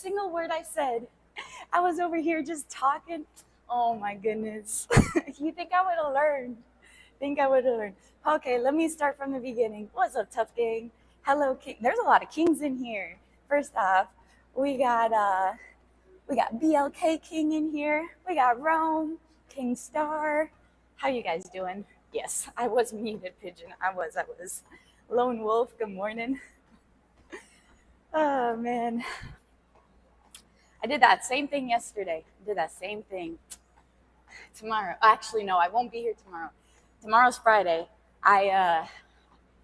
single word I said. I was over here just talking. Oh my goodness. You think I would have learned? Okay, let me start from the beginning. What's up, tough gang? Hello, King. There's a lot of kings in here. First off, we got BLK King in here. We got Rome, King Star. How you guys doing? Yes, I was muted, Pigeon. I was. Lone Wolf, good morning. Oh, man. I did that same thing yesterday. Tomorrow. Actually, no, I won't be here tomorrow. Tomorrow's Friday.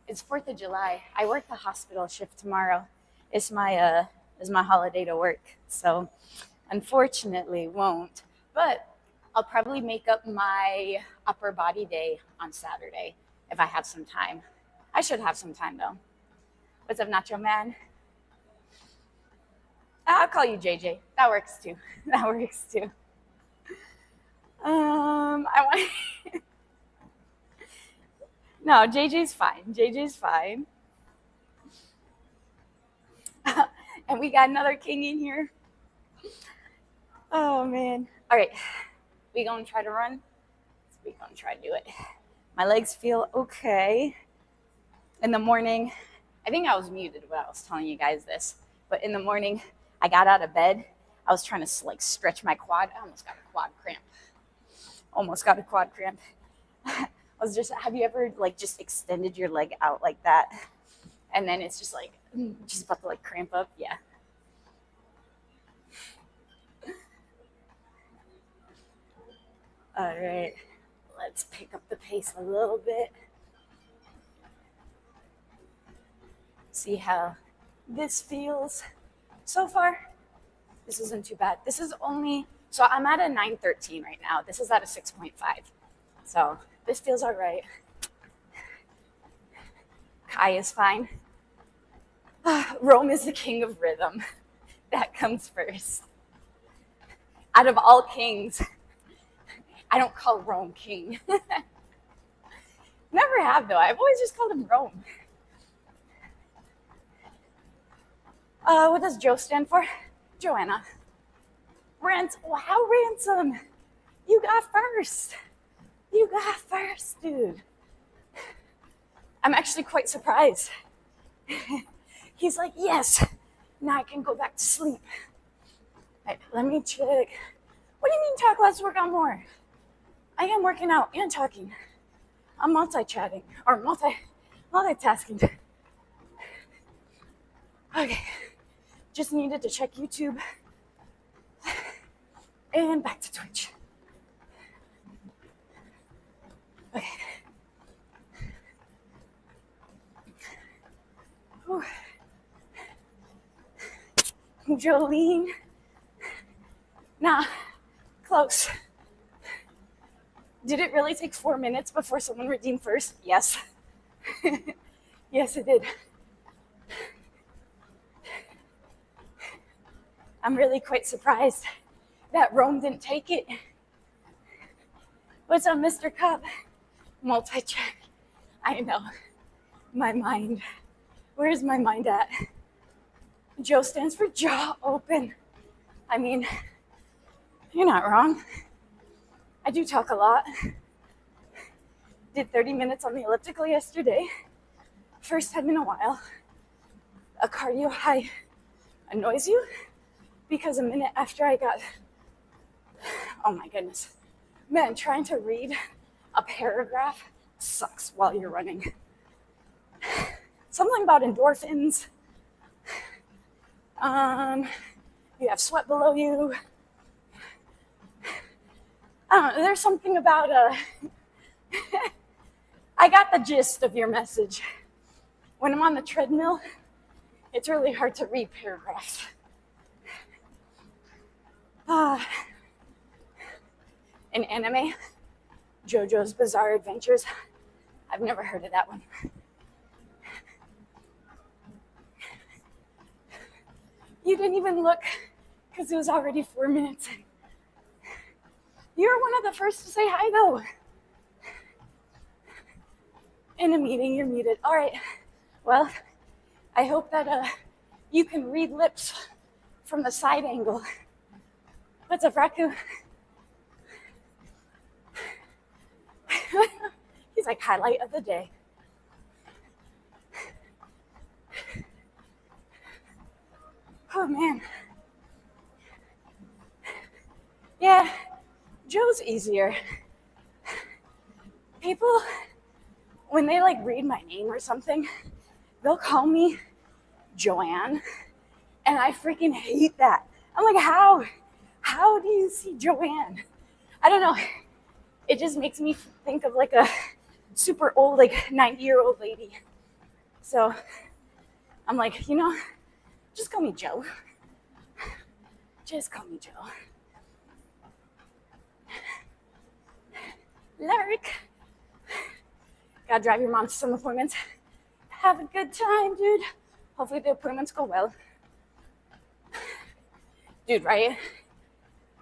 It's 4th of July. I work the hospital shift tomorrow. It's my holiday to work. So unfortunately won't. But I'll probably make up my upper body day on Saturday if I have some time. I should have some time though. What's up, Nacho Man? I'll call you JJ. That works too. I want. No, JJ's fine. And we got another king in here. Oh man. All right. We gonna try to run. We gonna try to do it. My legs feel okay. In the morning, I think I was muted when I was telling you guys this, but in the morning, I got out of bed. I was trying to stretch my quad. I almost got a quad cramp. Have you ever just extended your leg out like that? And then it's just about to cramp up? Yeah. All right, let's pick up the pace a little bit. See how this feels. So far, this isn't too bad. So I'm at a 913 right now. This is at a 6.5. So this feels all right. Kai is fine. Rome is the king of rhythm. That comes first. Out of all kings, I don't call Rome king. Never have though. I've always just called him Rome. What does Joe stand for? Joanna. Wow, Ransom. You got first, dude. I'm actually quite surprised. He's like, yes, now I can go back to sleep. Right, let me check. What do you mean talk less, work on more? I am working out and talking. I'm multi-chatting or multitasking. Okay, just needed to check YouTube and back to Twitch. Okay. Whew. Jolene. Nah, close. Did it really take 4 minutes before someone redeemed first? Yes. Yes, it did. I'm really quite surprised that Rome didn't take it. What's up, Mr. Cup? Multi-check. I know. My mind. Where's my mind at? Joe stands for jaw open. I mean, you're not wrong. I do talk a lot. Did 30 minutes on the elliptical yesterday. First time in a while. A cardio high annoys you because a minute after I got, oh my goodness. Man, trying to read a paragraph sucks while you're running. Something about endorphins. You have sweat below you. I don't know, there's something about I got the gist of your message. When I'm on the treadmill, it's really hard to read paragraphs. An anime, JoJo's Bizarre Adventures. I've never heard of that one. You didn't even look because it was already 4 minutes in. You're one of the first to say hi, though. In a meeting, you're muted. All right. Well, I hope that you can read lips from the side angle. What's up, Raku? He's like, highlight of the day. Oh, man. Yeah, Joe's easier. People, when they like read my name or something, they'll call me Joanne, and I freaking hate that. I'm like, how? How do you see Joanne? I don't know. It just makes me think of like a super old, like 90-year-old lady. So I'm like, just call me Joe. Just call me Joe. Lark. Gotta drive your mom to some appointments. Have a good time, dude. Hopefully the appointments go well. Dude, right?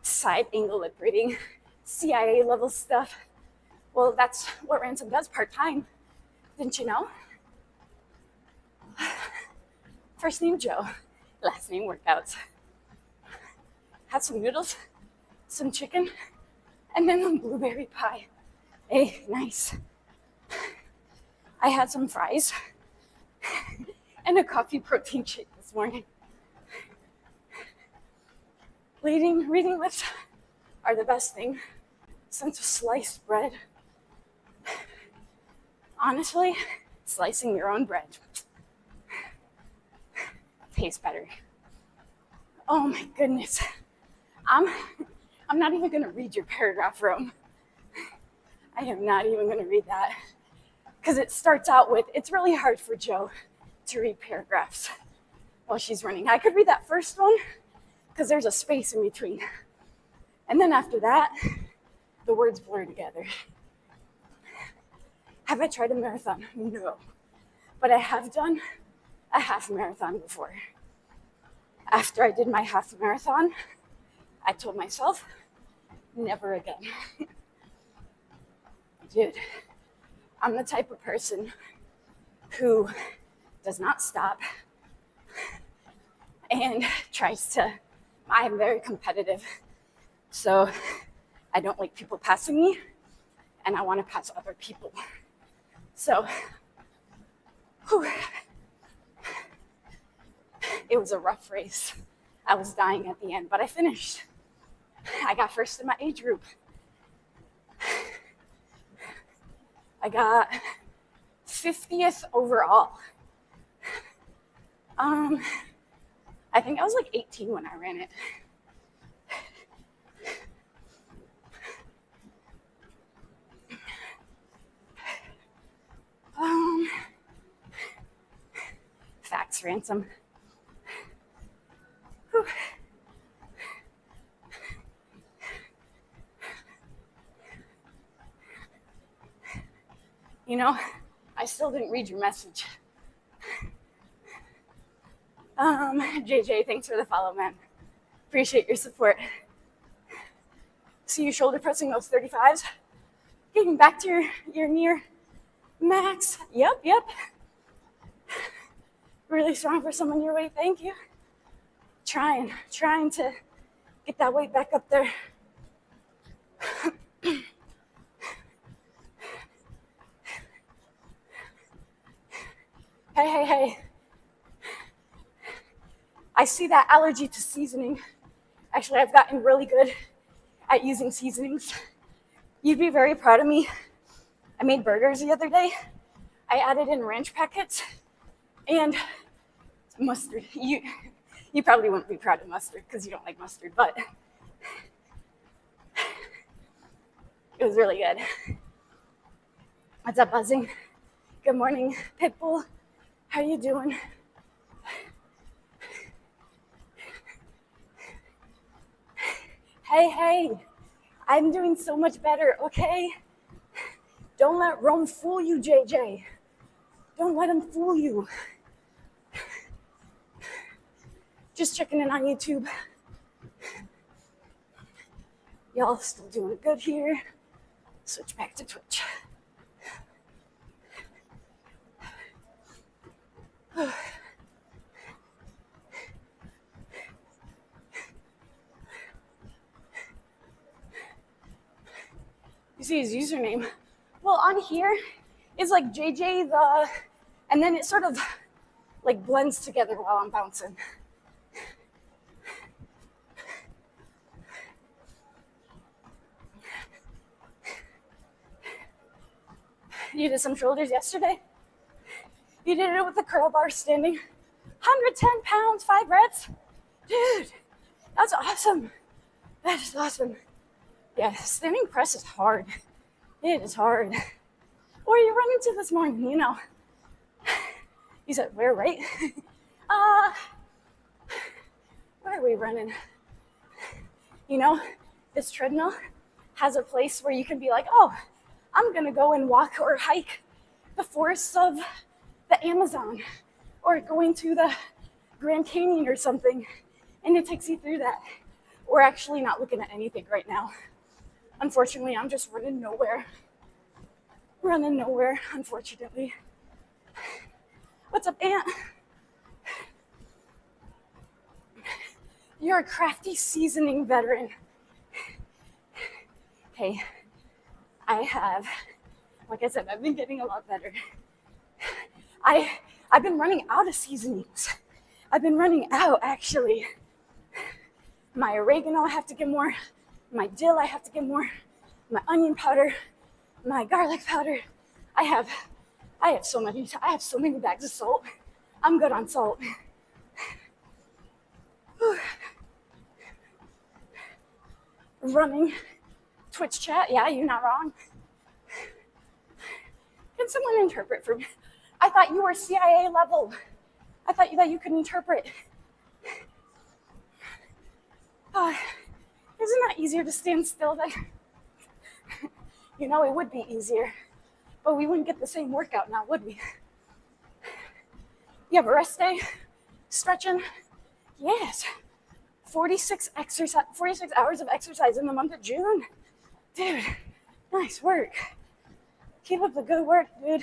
Side angle lip reading, CIA level stuff. Well, that's what Ransom does part-time. Didn't you know? First name Joe, last name workouts. Had some noodles, some chicken, and then some blueberry pie. Hey, nice. I had some fries and a coffee protein shake this morning. Reading lists are the best thing since sliced bread. Honestly, slicing your own bread tastes better. Oh my goodness. I'm not even gonna read your paragraph, Rome. I am not even gonna read that. Because it starts out with, it's really hard for Joe to read paragraphs while she's running. I could read that first one because there's a space in between. And then after that, the words blur together. Have I tried a marathon? No. But I have done a half marathon before. After I did my half marathon, I told myself, never again. Dude, I'm the type of person who does not stop and I'm very competitive. So I don't like people passing me, and I want to pass other people. So, it was a rough race. I was dying at the end, but I finished. I got first in my age group. I got 50th overall. I think I was like 18 when I ran it. Facts, Ransom. Whew. I still didn't read your message. JJ, thanks for the follow, man. Appreciate your support. See you shoulder pressing those 35s. Getting back to your near max. Yep. Really strong for someone your weight. Thank you. Trying to get that weight back up there. Hey. I see that allergy to seasoning. Actually, I've gotten really good at using seasonings. You'd be very proud of me. I made burgers the other day. I added in ranch packets and mustard. You probably wouldn't be proud of mustard because you don't like mustard, but it was really good. What's up, Buzzing? Good morning, Pitbull. How you doing? Hey, I'm doing so much better, okay? Don't let Rome fool you, JJ. Don't let him fool you. Just checking in on YouTube. Y'all still doing good here. Switch back to Twitch. You see his username. Well, on here is like JJ the, and then it sort of like blends together while I'm bouncing. You did some shoulders yesterday? You did it with the curl bar standing. 110 pounds, 5 reps? Dude, that's awesome. That is awesome. Yeah, standing press is hard. It is hard. What are you running to this morning, you know? You said, where, right? Where are we running? You know, this treadmill has a place where you can be like, oh, I'm gonna go and walk or hike the forests of the Amazon or going to the Grand Canyon or something, and it takes you through that. We're actually not looking at anything right now. Unfortunately, I'm just running nowhere. Running nowhere, unfortunately. What's up, Aunt? You're a crafty seasoning veteran. Hey, like I said, I've been getting a lot better. I've been running out of seasonings. I've been running out, actually. My oregano, I have to get more. My dill, I have to get more. My onion powder, my garlic powder. I have so many bags of salt. I'm good on salt. Running Twitch chat, yeah, you're not wrong. Can someone interpret for me? I thought you were CIA level. I thought that you could interpret. Isn't that easier to stand still then? You know, it would be easier, but we wouldn't get the same workout now, would we? You have a rest day? Stretching? Yes. 46 hours of exercise in the month of June. Dude, nice work. Keep up the good work, dude.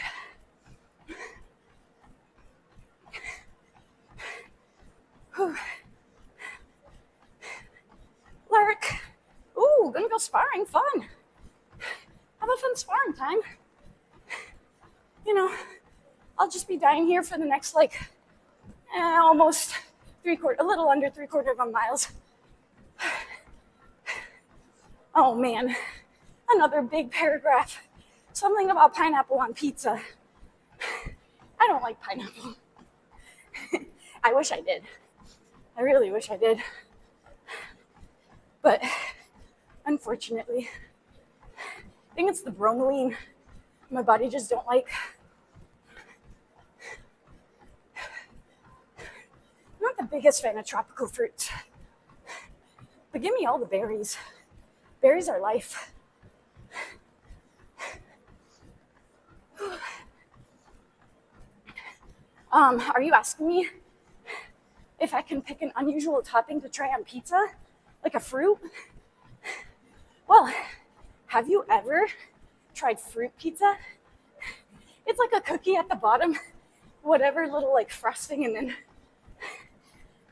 Whew. Lark. Ooh, gonna go sparring, fun. Have a fun sparring time. You know, I'll just be dying here for the next almost a little under 3/4 miles. Oh man, another big paragraph. Something about pineapple on pizza. I don't like pineapple. I wish I did. I really wish I did. But unfortunately, I think it's the bromelain my body just don't like. I'm not the biggest fan of tropical fruits, but give me all the berries. Berries are life. Are you asking me if I can pick an unusual topping to try on pizza? Like a fruit? Well, have you ever tried fruit pizza? It's like a cookie at the bottom, whatever little frosting, and then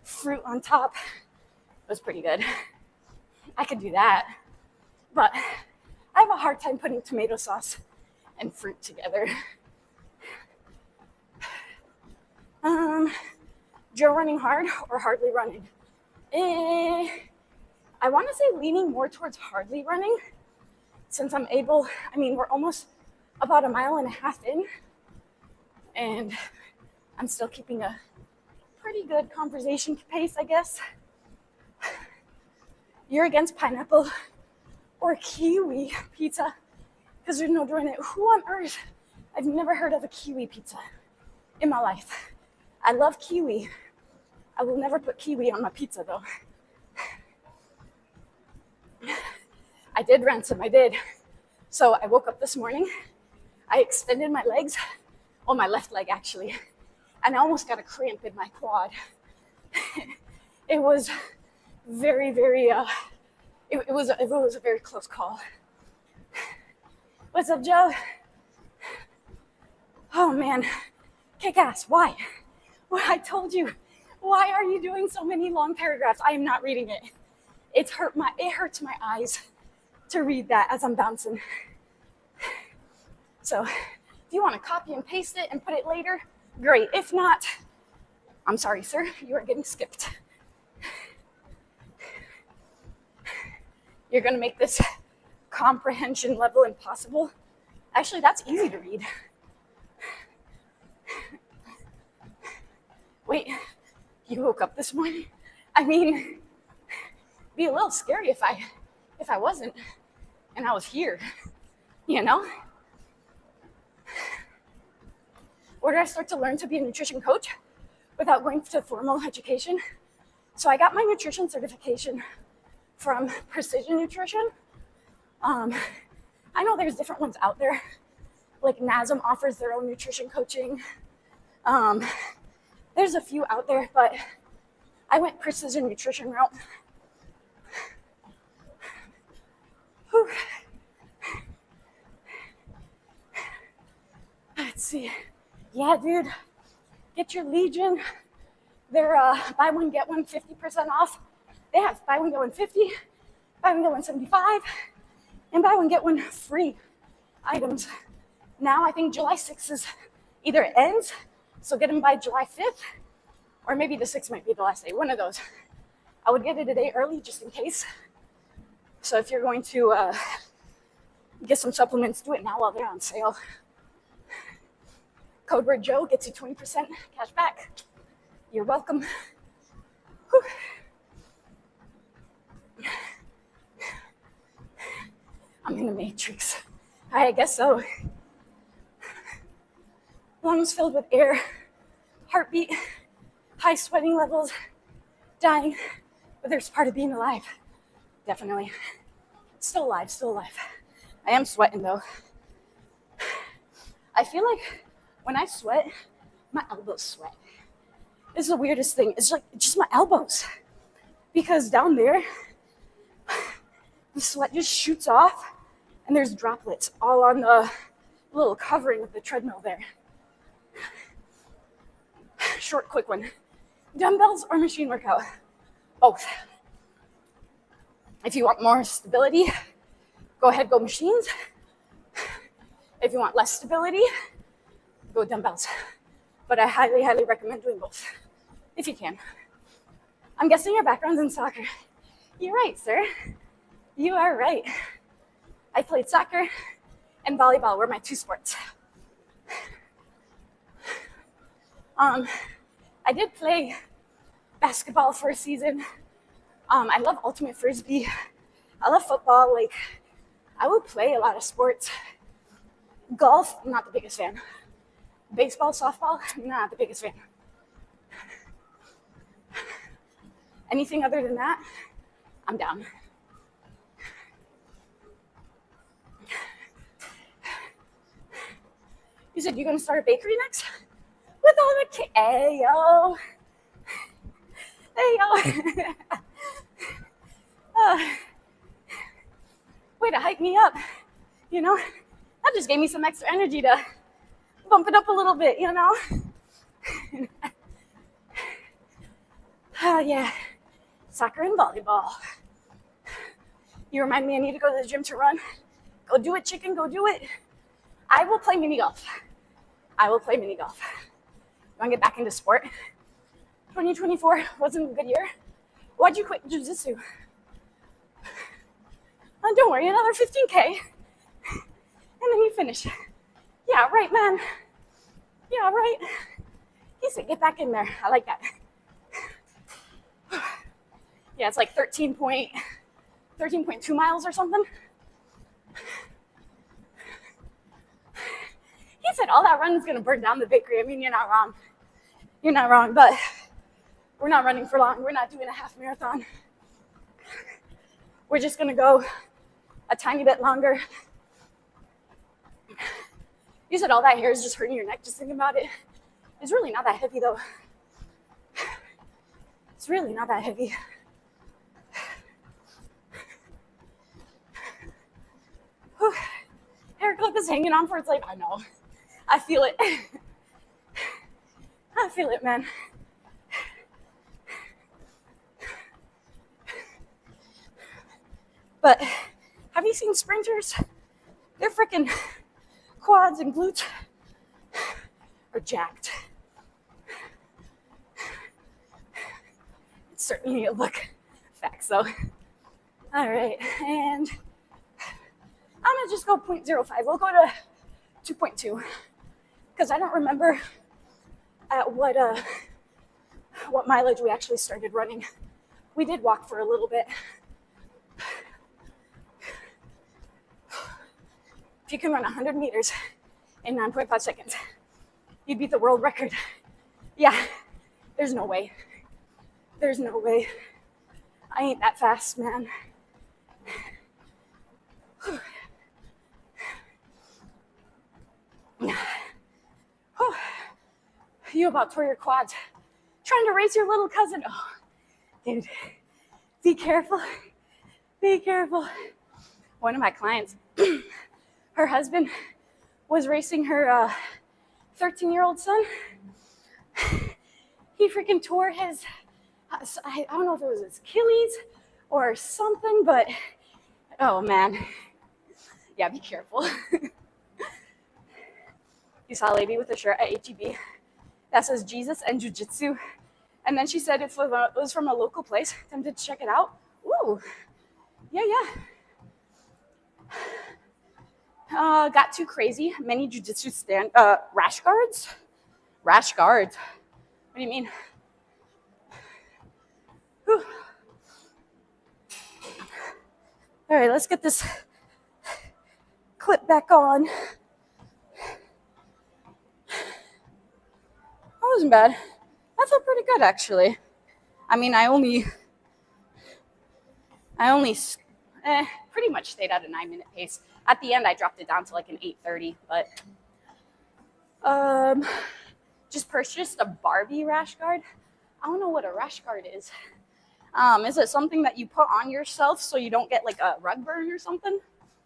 fruit on top. It was pretty good. I could do that, but I have a hard time putting tomato sauce and fruit together. Joe running hard or hardly running? I want to say leaning more towards hardly running, since we're almost about 1.5 miles in, and I'm still keeping a pretty good conversation pace, I guess. You're against pineapple or kiwi pizza because there's no doing it. Who on earth? I've never heard of a kiwi pizza in my life. I love kiwi. I will never put kiwi on my pizza though. I did ransom, I did. So I woke up this morning, I extended my legs, my left leg actually, and I almost got a cramp in my quad. It was very, very, it was a very close call. What's up, Joe? Oh man, kick ass, why? Well, I told you, why are you doing so many long paragraphs? I am not reading it. It hurts my eyes to read that as I'm bouncing. So if you want to copy and paste it and put it later, great. If not, I'm sorry, sir, you are getting skipped. You're going to make this comprehension level impossible. Actually, that's easy to read. Wait, you woke up this morning? I mean, it'd be a little scary if I wasn't and I was here, you know? Where did I start to learn to be a nutrition coach without going to formal education? So I got my nutrition certification from Precision Nutrition. I know there's different ones out there. Like NASM offers their own nutrition coaching. There's a few out there, but I went Precision Nutrition route. Whew. Let's see. Yeah, dude, get your Legion. They're buy one, get one 50% off. They have buy one, get one 50, buy one, get one 75, and buy one, get one free items. Now I think July 6th is either it ends, so get them by July 5th, or maybe the 6th might be the last day, one of those. I would get it a day early just in case. So if you're going to get some supplements, do it now while they're on sale. Code word Joe gets you 20% cash back. You're welcome. Whew. I'm in the matrix. I guess so. Lungs filled with air, heartbeat, high sweating levels, dying, but there's part of being alive. Definitely. Still alive, still alive. I am sweating though. I feel like when I sweat, my elbows sweat. This is the weirdest thing. It's like just my elbows. Because down there, the sweat just shoots off and there's droplets all on the little covering of the treadmill there. Short, quick one. Dumbbells or machine workout? Both. If you want more stability, go ahead, go machines. If you want less stability, go dumbbells. But I highly, highly recommend doing both, if you can. I'm guessing your background's in soccer. You're right, sir. You are right. I played soccer and volleyball were my two sports. I did play basketball for a season. I love ultimate frisbee. I love football. Like, I would play a lot of sports. Golf, I'm not the biggest fan. Baseball, softball, not the biggest fan. Anything other than that, I'm down. You said you're gonna start a bakery next? With all the hey yo. Hey yo. Way to hype me up. You know? That just gave me some extra energy to bump it up a little bit, you know? Oh yeah. Soccer and volleyball. You remind me I need to go to the gym to run. Go do it, chicken, go do it. I will play mini golf. I will play mini golf. You want to get back into sport? 2024 wasn't a good year. Why'd you quit jiu-jitsu? Oh, don't worry, another 15K. And then you finish. Yeah, right, man. Yeah, right. He said, get back in there. I like that. Yeah, it's like 13.2 miles or something. He said all that running is going to burn down the bakery. I mean, you're not wrong. You're not wrong, but we're not running for long. We're not doing a half marathon. We're just going to go a tiny bit longer. You said all that hair is just hurting your neck. Just think about it. It's really not that heavy, though. It's really not that heavy. Whew. Hair clip is hanging on for its life. I know. I feel it. I feel it, man. But have you seen sprinters? They're freaking quads and glutes are jacked. It's certainly a look fact, so. All right, and I'm gonna just go 0.05. We'll go to 2.2 because I don't remember at what mileage we actually started running. We did walk for a little bit. If you can run 100 meters in 9.5 seconds, you beat the world record. Yeah, there's no way. There's no way. I ain't that fast, man. You about tore your quads trying to race your little cousin. Oh, dude, be careful. Be careful. One of my clients, her husband was racing her 13-year-old son. He freaking tore his, I don't know if it was his Achilles or something, but oh man. Yeah, be careful. You saw a lady with a shirt at HEB that says Jesus and Jiu-Jitsu. And then she said it was from a local place. Tempted to check it out. Ooh, yeah. Got too crazy. Many Jiu-Jitsu rash guards. Rash guards. What do you mean? Whew. All right, let's get this clip back on. That wasn't bad. That felt pretty good, actually. I mean, I only pretty much stayed at a 9-minute pace. At the end, I dropped it down to like an 8:30, but just purchased a Barbie rash guard. I don't know what a rash guard is. Is it something that you put on yourself so you don't get like a rug burn or something?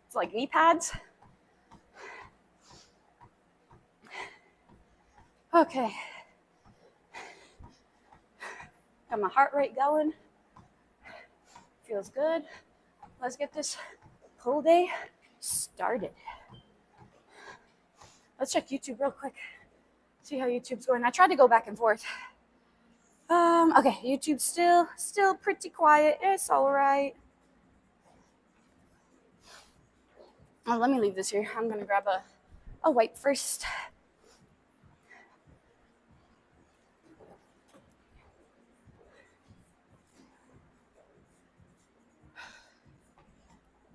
It's like knee pads. Okay. Got my heart rate going. Feels good. Let's get this whole day started. Let's check YouTube real quick. See how YouTube's going. I tried to go back and forth. Okay, YouTube's still pretty quiet. It's all right. Oh, let me leave this here. I'm gonna grab a wipe first.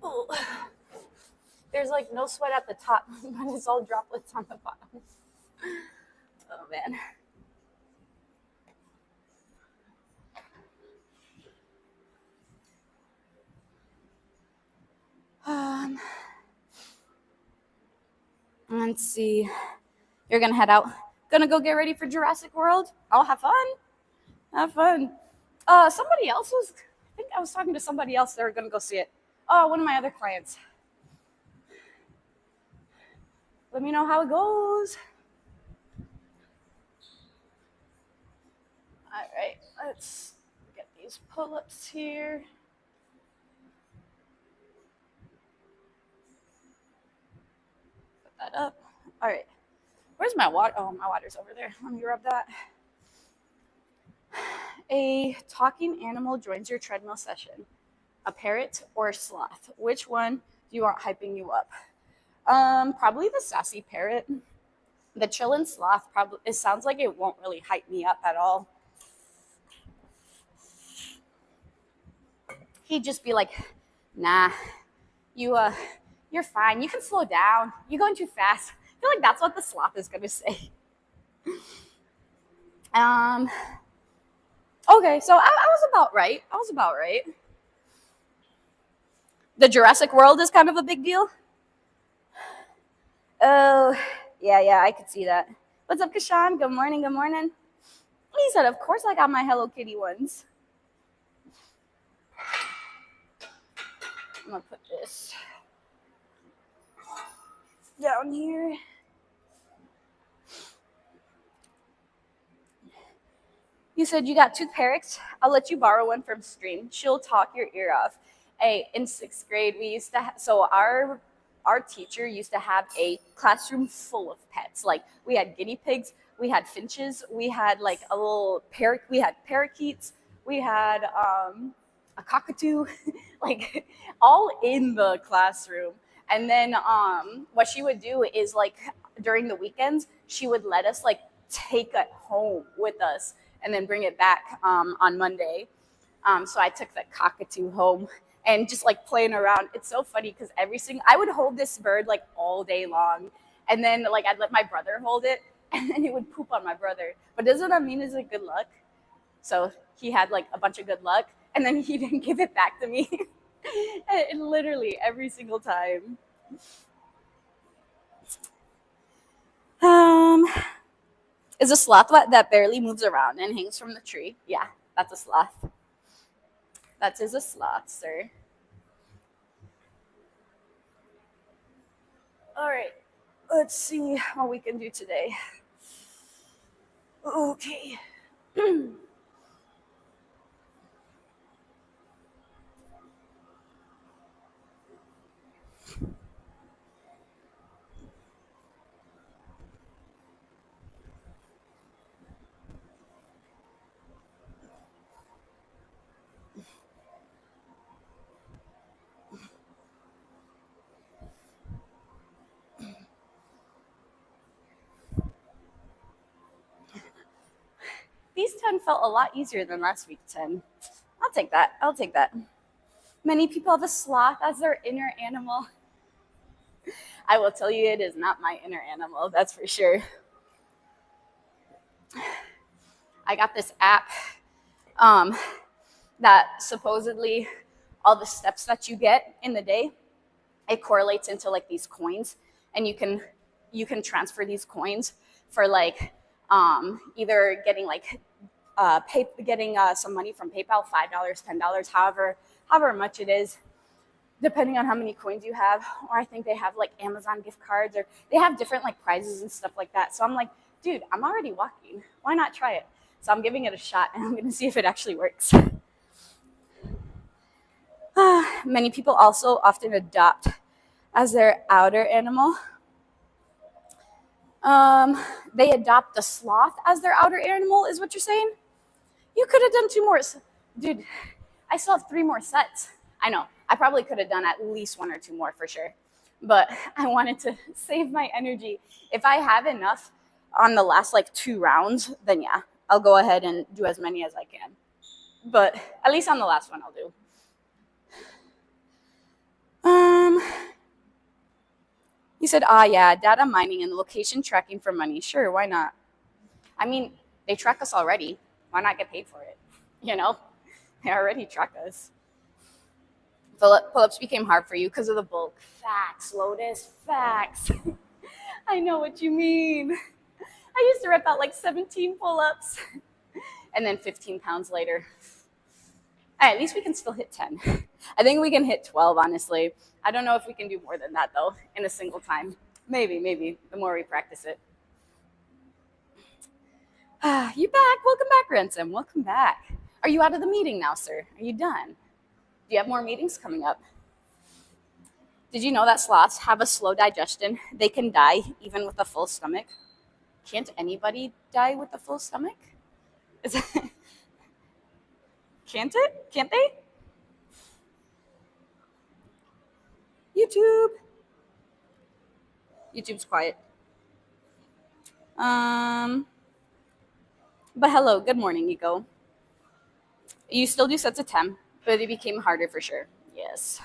Oh. There's like no sweat at the top, but it's all droplets on the bottom. Oh man. Let's see. You're gonna head out. Gonna go get ready for Jurassic World. Oh, have fun. Have fun. Somebody else was. I think I was talking to somebody else. They were gonna go see it. Oh, one of my other clients. Let me know how it goes. All right, let's get these pull-ups here. Put that up. All right. Where's my water? Oh, my water's over there. Let me grab that. A talking animal joins your treadmill session. A parrot or a sloth? Which one do you want hyping you up? Probably the sassy parrot. The chillin' sloth probably. It sounds like it won't really hype me up at all. He'd just be like, "Nah, you're fine. You can slow down. You're going too fast." I feel like that's what the sloth is gonna say. Okay, so I was about right. The Jurassic World is kind of a big deal. Oh, yeah, I could see that. What's up, Kashan? Good morning. He said, of course I got my Hello Kitty ones. I'm gonna put this down here. You said you got 2 parrots. I'll let you borrow one from Stream. She'll talk your ear off. Hey, in 6th grade, we used to so our our teacher used to have a classroom full of pets. Like we had guinea pigs, we had finches, we had like a little parrot, we had parakeets, we had a cockatoo, like all in the classroom. And then what she would do is like during the weekends, she would let us like take it home with us and then bring it back on Monday. So I took the cockatoo home and just like playing around. It's so funny because I would hold this bird like all day long. And then like I'd let my brother hold it and then it would poop on my brother. But doesn't that mean it's like good luck? So he had like a bunch of good luck and then he didn't give it back to me. And literally every single time. Um, is a sloth that barely moves around and hangs from the tree? Yeah, that's a sloth. That is a sloth, sir. All right, let's see what we can do today. Okay. These 10 felt a lot easier than last week's 10. I'll take that. I'll take that. Many people have a sloth as their inner animal. I will tell you, it is not my inner animal, that's for sure. I got this app that supposedly all the steps that you get in the day, it correlates into like these coins, and you can transfer these coins for like either getting like getting some money from PayPal, $5, $10, however much it is, depending on how many coins you have. Or I think they have like Amazon gift cards, or they have different like prizes and stuff like that. So I'm like, dude, I'm already walking. Why not try it? So I'm giving it a shot, and I'm going to see if it actually works. Many people also often adopt as their outer animal. They adopt the sloth as their outer animal, is what you're saying? You could have done 2 more. Dude, I still have 3 more sets. I know. I probably could have done at least 1 or 2 more for sure. But I wanted to save my energy. If I have enough on the last like 2 rounds, then yeah, I'll go ahead and do as many as I can. But at least on the last one, I'll do. You said, yeah, data mining and location tracking for money. Sure, why not? I mean, they track us already. Why not get paid for it? You know, they already track us. Pull-ups became hard for you because of the bulk. Facts, Lotus, facts. I know what you mean. I used to rip out like 17 pull-ups and then 15 pounds later. At least we can still hit 10. I think we can hit 12, honestly. I don't know if we can do more than that, though, in a single time. Maybe, the more we practice it. You back. Welcome back, Ransom. Welcome back. Are you out of the meeting now, sir? Are you done? Do you have more meetings coming up? Did you know that sloths have a slow digestion? They can die even with a full stomach. Can't anybody die with a full stomach? Can't it? Can't they? YouTube. YouTube's quiet. But hello, good morning, Ego. You still do sets of 10, but it became harder for sure. Yes.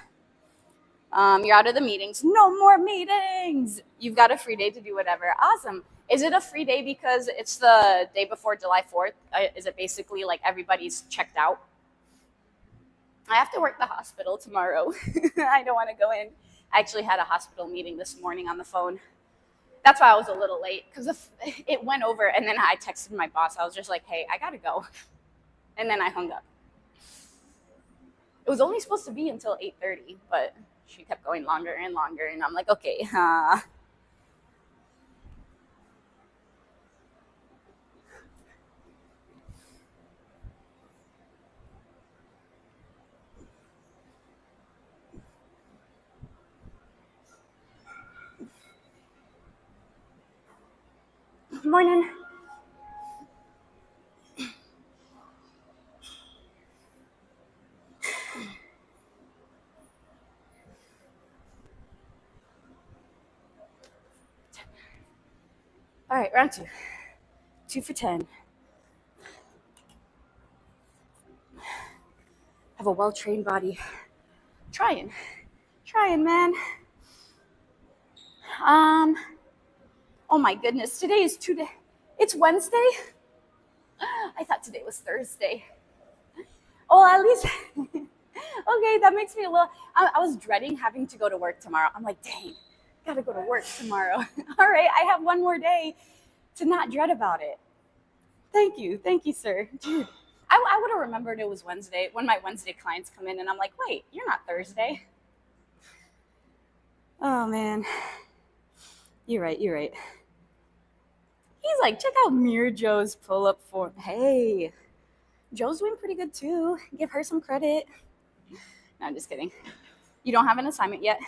You're out of the meetings. No more meetings. You've got a free day to do whatever. Awesome. Is it a free day because it's the day before July 4th? Is it basically like everybody's checked out? I have to work the hospital tomorrow. I don't want to go in. I actually had a hospital meeting this morning on the phone. That's why I was a little late, because it went over, and then I texted my boss. I was just like, hey, I got to go. And then I hung up. It was only supposed to be until 8:30, but she kept going longer and longer, and I'm like, okay. Morning. All right, round two. 2 for 10. Have a well-trained body. Trying, man. Oh my goodness, today is it's Wednesday? I thought today was Thursday. Oh, at least, okay, that makes me a little, I was dreading having to go to work tomorrow. I'm like, dang, gotta go to work tomorrow. All right, I have one more day to not dread about it. Thank you, sir. Dude, I would have remembered it was Wednesday when my Wednesday clients come in and I'm like, wait, you're not Thursday. Oh man, you're right. He's like, check out Mir Joe's pull-up form. Hey, Joe's doing pretty good too. Give her some credit. No, I'm just kidding. You don't have an assignment yet?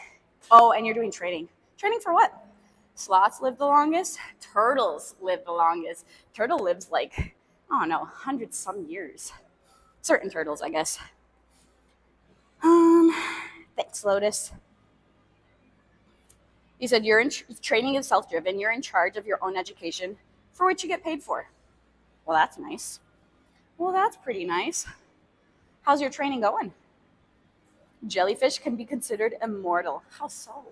Oh, and you're doing training. Training for what? Sloths live the longest. Turtles live the longest. Turtle lives like, I don't know, 100 some years. Certain turtles, I guess. Thanks, Lotus. You said training is self-driven. You're in charge of your own education for which you get paid for. Well, that's nice. Well, that's pretty nice. How's your training going? Jellyfish can be considered immortal. How so?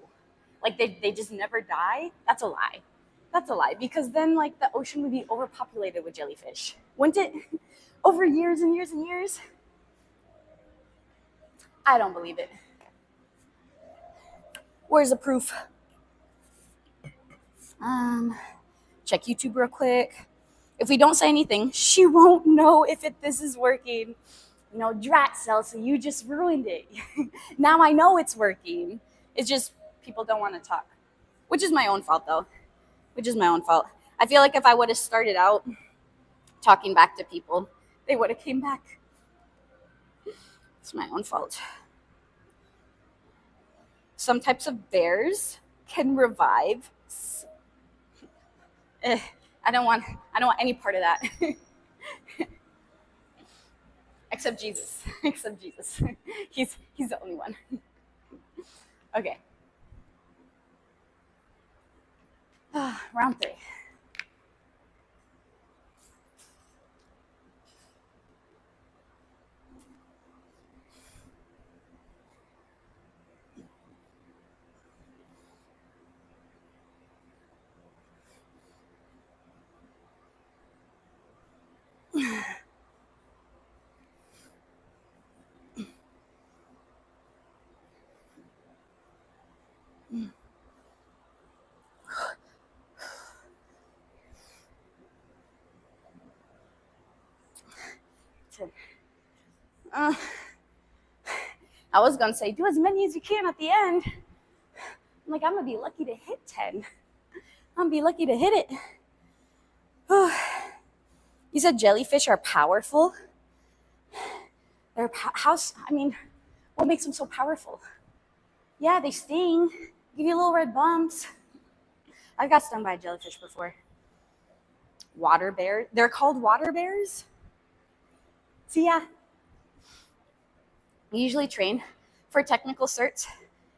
Like they just never die? That's a lie. That's a lie, because then like the ocean would be overpopulated with jellyfish. Wouldn't it? Over years and years and years? I don't believe it. Where's the proof? Check YouTube real quick. If we don't say anything, she won't know if this is working. You know, drat cell, so you just ruined it. Now I know it's working. It's just people don't want to talk, which is my own fault though. I feel like if I would have started out talking back to people, they would have came back. It's my own fault. Some types of bears can revive. I don't want any part of that. Except Jesus. He's the only one. Okay. Round 3. I was gonna say do as many as you can at the end. I'm like, I'm gonna be lucky to hit 10. I'm gonna be lucky to hit it. You said jellyfish are powerful. What makes them so powerful? Yeah, they sting, give you little red bumps. I got stung by a jellyfish before. Water bear. They're called water bears? So yeah. We usually train for technical certs.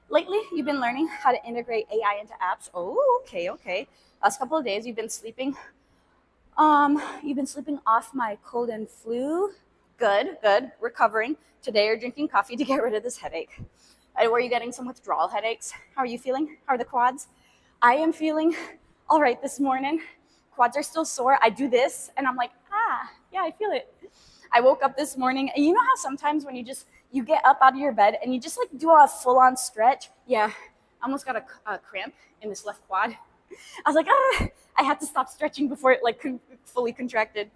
Lately, you've been learning how to integrate AI into apps. Oh, okay. Last couple of days, you've been sleeping. You've been sleeping off my cold and flu. Good. Recovering. Today, you're drinking coffee to get rid of this headache. Were you getting some withdrawal headaches? How are you feeling? How are the quads? I am feeling all right this morning. Quads are still sore. I do this, and I'm like, yeah, I feel it. I woke up this morning, and you know how sometimes when you get up out of your bed and you just like do a full-on stretch? Yeah, I almost got a cramp in this left quad. I was like, I had to stop stretching before it like fully contracted.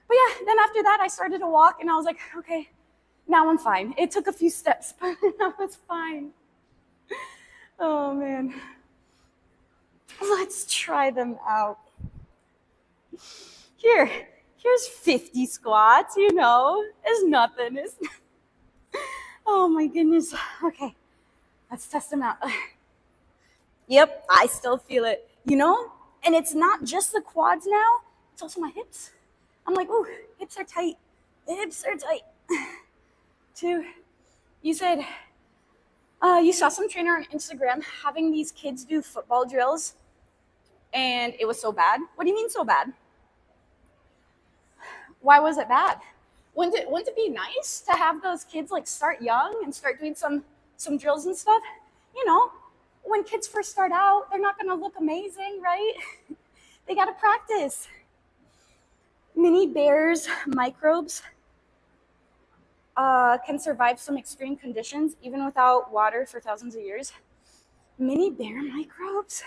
But yeah, then after that, I started to walk, and I was like, okay, now I'm fine. It took a few steps, but I was fine. Oh, man. Let's try them out. Here's 50 squats, it's nothing. Oh my goodness. Okay, let's test them out. Yep, I still feel it. And it's not just the quads now, it's also my hips. I'm like, ooh, hips are tight. The hips are tight. 2, you said you saw some trainer on Instagram having these kids do football drills and it was so bad. What do you mean so bad? Why was it bad? Wouldn't it be nice to have those kids like start young and start doing some drills and stuff? You know, when kids first start out, they're not gonna look amazing, right? They gotta practice. Mini bears microbes can survive some extreme conditions even without water for thousands of years. Mini bear microbes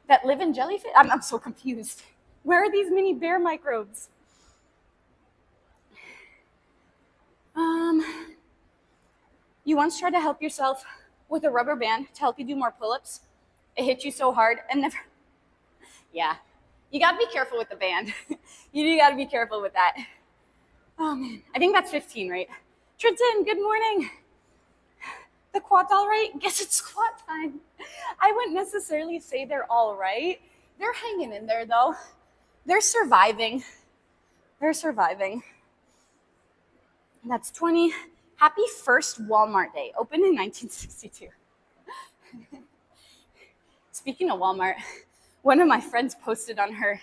that live in jellyfish? I'm so confused. Where are these mini bear microbes? You once tried to help yourself with a rubber band to help you do more pull-ups. It hit you so hard and never. Yeah, you gotta be careful with the band. You gotta be careful with that. Oh man, I think that's 15, right? Trenton, good morning. The quad's all right? Guess it's squat time. I wouldn't necessarily say they're all right. They're hanging in there though. They're surviving. They're surviving. That's 20. Happy first Walmart day, opened in 1962. Speaking of Walmart, one of my friends posted on her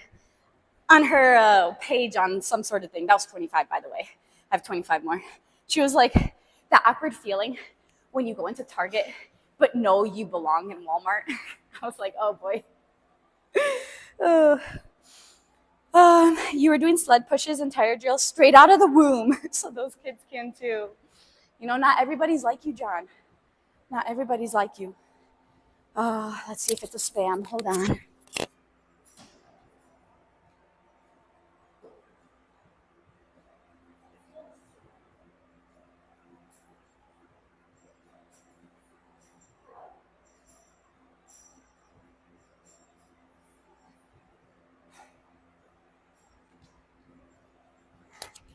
page on some sort of thing. That was 25, by the way. I have 25 more. She was like, that awkward feeling when you go into Target, but know you belong in Walmart. I was like, oh boy. You were doing sled pushes and tire drills straight out of the womb, so those kids can too. You know, not everybody's like you, John. Not everybody's like you. Let's see if it's a spam. Hold on.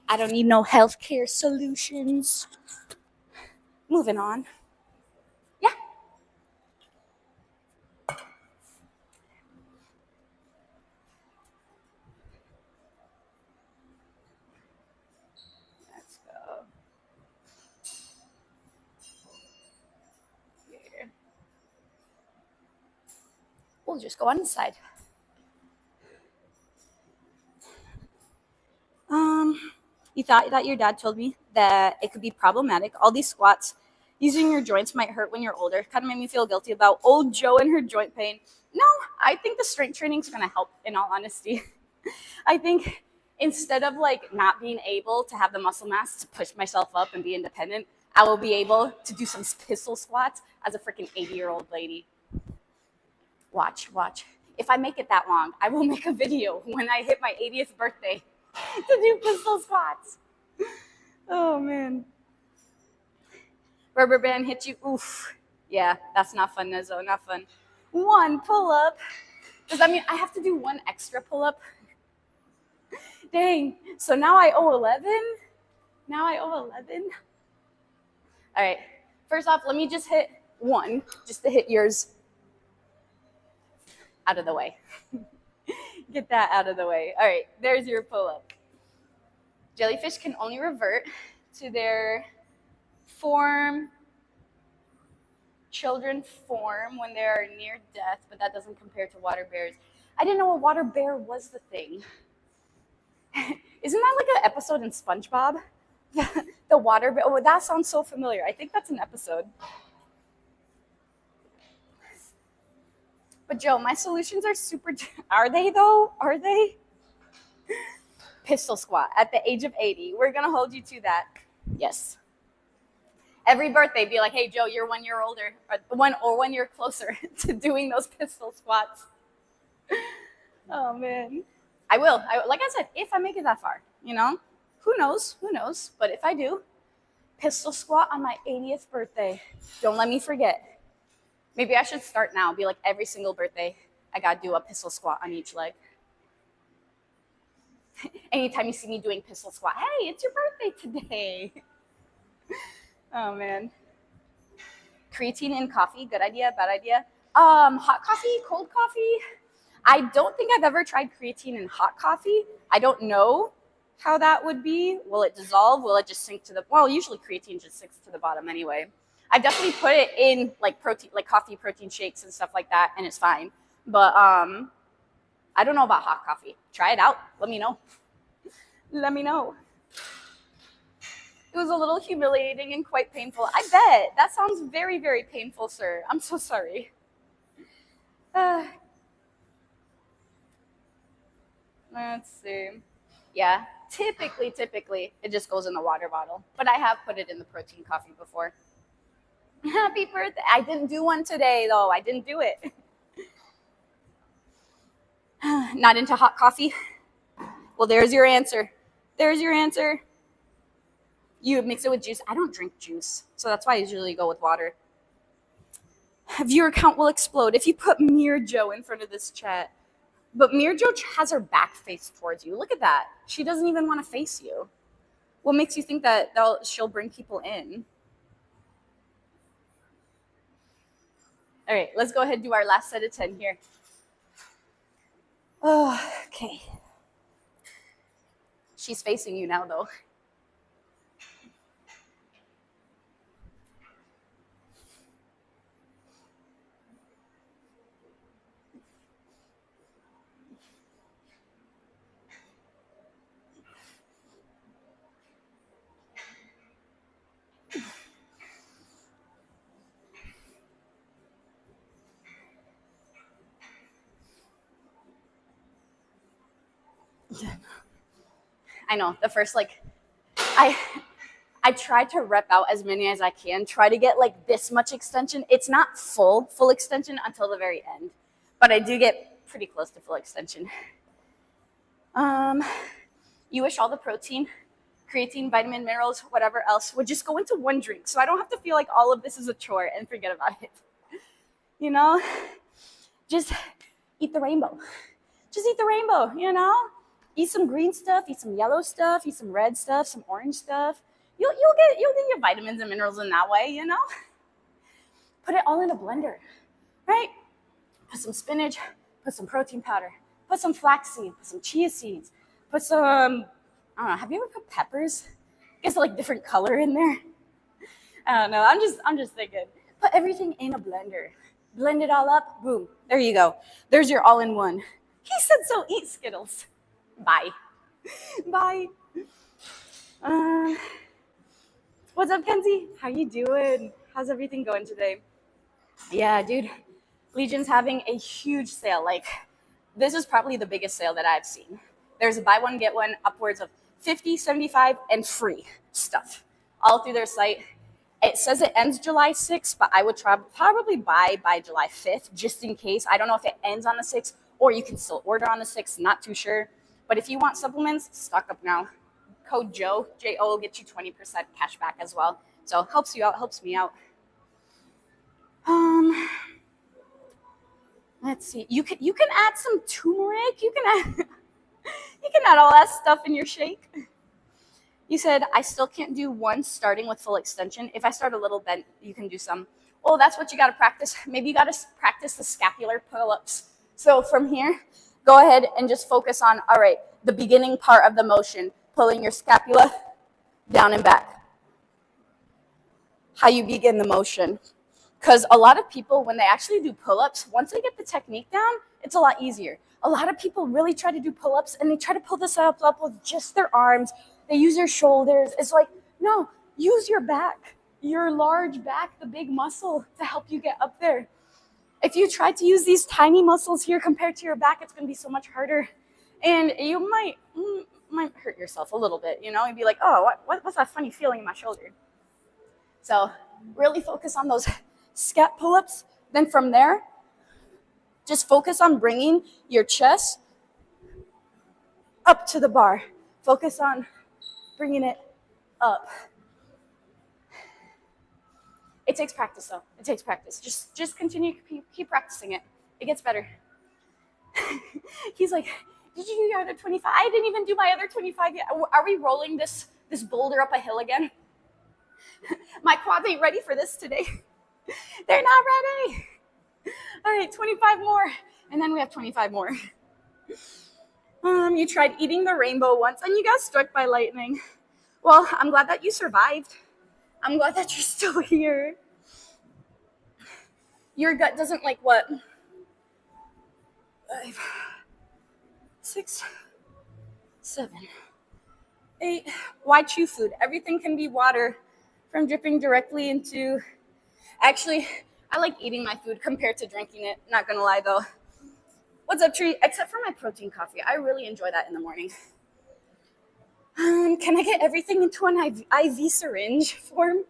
I don't need no healthcare solutions. Moving on. Yeah. Let's go. Here. We'll just go on the side. You thought that your dad told me that it could be problematic. All these squats using your joints might hurt when you're older. Kind of made me feel guilty about old Joe and her joint pain. No, I think the strength training is going to help, in all honesty. I think instead of like not being able to have the muscle mass to push myself up and be independent, I will be able to do some pistol squats as a freaking 80-year-old lady. Watch. If I make it that long, I will make a video when I hit my 80th birthday to do pistol squats. Oh man. Rubber band hit you. Oof. Yeah, that's not fun, Nezzo. Not fun. 1 pull-up. Does that mean I have to do 1 extra pull-up? Dang. So now I owe 11? All right. First off, let me just hit 1, just to hit yours out of the way. Get that out of the way. All right, there's your pull-up. Jellyfish can only revert to their children form when they are near death, but that doesn't compare to water bears. I didn't know a water bear was the thing. Isn't that like an episode in SpongeBob? The water bear. Oh, that sounds so familiar. I think that's an episode. But Joe, my solutions are super. Are they though? Are they? Pistol squat at the age of 80. We're gonna hold you to that. Yes. Every birthday, be like, hey Joe, you're 1 year older, or 1 year closer to doing those pistol squats. Oh man. I will. Like I said, if I make it that far, you know, who knows? But if I do, pistol squat on my 80th birthday. Don't let me forget. Maybe I should start now. Be like every single birthday, I gotta do a pistol squat on each leg. Anytime you see me doing pistol squat, hey, it's your birthday today. Oh man. Creatine in coffee, good idea, bad idea? Hot coffee, cold coffee. I don't think I've ever tried creatine in hot coffee. I don't know how that would be. Will it dissolve? Will it just sink to the, well, usually creatine just sinks to the bottom anyway. I've definitely put it in like protein, like coffee protein shakes and stuff like that, and it's fine. But I don't know about hot coffee. Try it out. Let me know. Let me know. It was a little humiliating and quite painful. I bet. That sounds very, very painful, sir. I'm so sorry. Let's see. Yeah, typically, it just goes in the water bottle. But I have put it in the protein coffee before. Happy birthday. I didn't do one today, though. I didn't do it. Not into hot coffee? Well, there's your answer. There's your answer. You mix it with juice. I don't drink juice, so that's why I usually go with water. Viewer count will explode if you put Mir Joe in front of this chat. But Mir Joe has her back faced towards you. Look at that. She doesn't even want to face you. What makes you think that she'll bring people in? All right, let's go ahead and do our last set of 10 here. Oh, okay. She's facing you now, though. I know, the first, I try to rep out as many as I can, try to get like this much extension. It's not full extension until the very end, but I do get pretty close to full extension. You wish all the protein, creatine, vitamin, minerals, whatever else would just go into one drink, so I don't have to feel like all of this is a chore and forget about it. You know, just eat the rainbow. Just eat the rainbow, you know? Eat some green stuff, eat some yellow stuff, eat some red stuff, some orange stuff. You'll get your vitamins and minerals in that way, you know? Put it all in a blender, right? Put some spinach, put some protein powder, put some flaxseed, put some chia seeds, put some, I don't know, have you ever put peppers? I guess like different color in there. I don't know, I'm just thinking. Put everything in a blender. Blend it all up, boom, there you go. There's your all-in-one. He said so, eat Skittles. Bye. Bye. What's up, Kenzie? How you doing? How's everything going today? Yeah, dude. Legion's having a huge sale. Like, this is probably the biggest sale that I've seen. There's a buy one, get one, upwards of 50, 75, and free stuff all through their site. It says it ends July 6th, but I would probably buy by July 5th, just in case. I don't know if it ends on the 6th, or you can still order on the 6th, not too sure. But if you want supplements, stock up now. Code Joe, J-O, will get you 20% cash back as well. So helps you out, helps me out. Let's see. You can add some turmeric. You can add all that stuff in your shake. You said I still can't do one starting with full extension. If I start a little bent, you can do some. Oh, that's what you got to practice. Maybe you got to practice the scapular pull-ups. So from here, go ahead and just focus on, all right, the beginning part of the motion, pulling your scapula down and back. How you begin the motion. Because a lot of people, when they actually do pull-ups, once they get the technique down, it's a lot easier. A lot of people really try to do pull-ups, and they try to pull this up with just their arms. They use their shoulders. It's like, no, use your back, your large back, the big muscle to help you get up there. If you try to use these tiny muscles here compared to your back, it's going to be so much harder. And you might hurt yourself a little bit, you know? You'd be like, oh, what's that funny feeling in my shoulder? So really focus on those scap pull-ups. Then from there, just focus on bringing your chest up to the bar. Focus on bringing it up. It takes practice, though. It takes practice. Just continue, keep practicing it. It gets better. He's like, did you do your other 25? I didn't even do my other 25 yet. Are we rolling this boulder up a hill again? My quads ain't ready for this today. They're not ready. All right, 25 more. And then we have 25 more. You tried eating the rainbow once and you got struck by lightning. Well, I'm glad that you survived. I'm glad that you're still here. Your gut doesn't like what? 5, 6, 7, 8. Why chew food? Everything can be water from dripping directly into. Actually, I like eating my food compared to drinking it. Not gonna lie though. What's up, Tree? Except for my protein coffee. I really enjoy that in the morning. Can I get everything into an IV syringe form?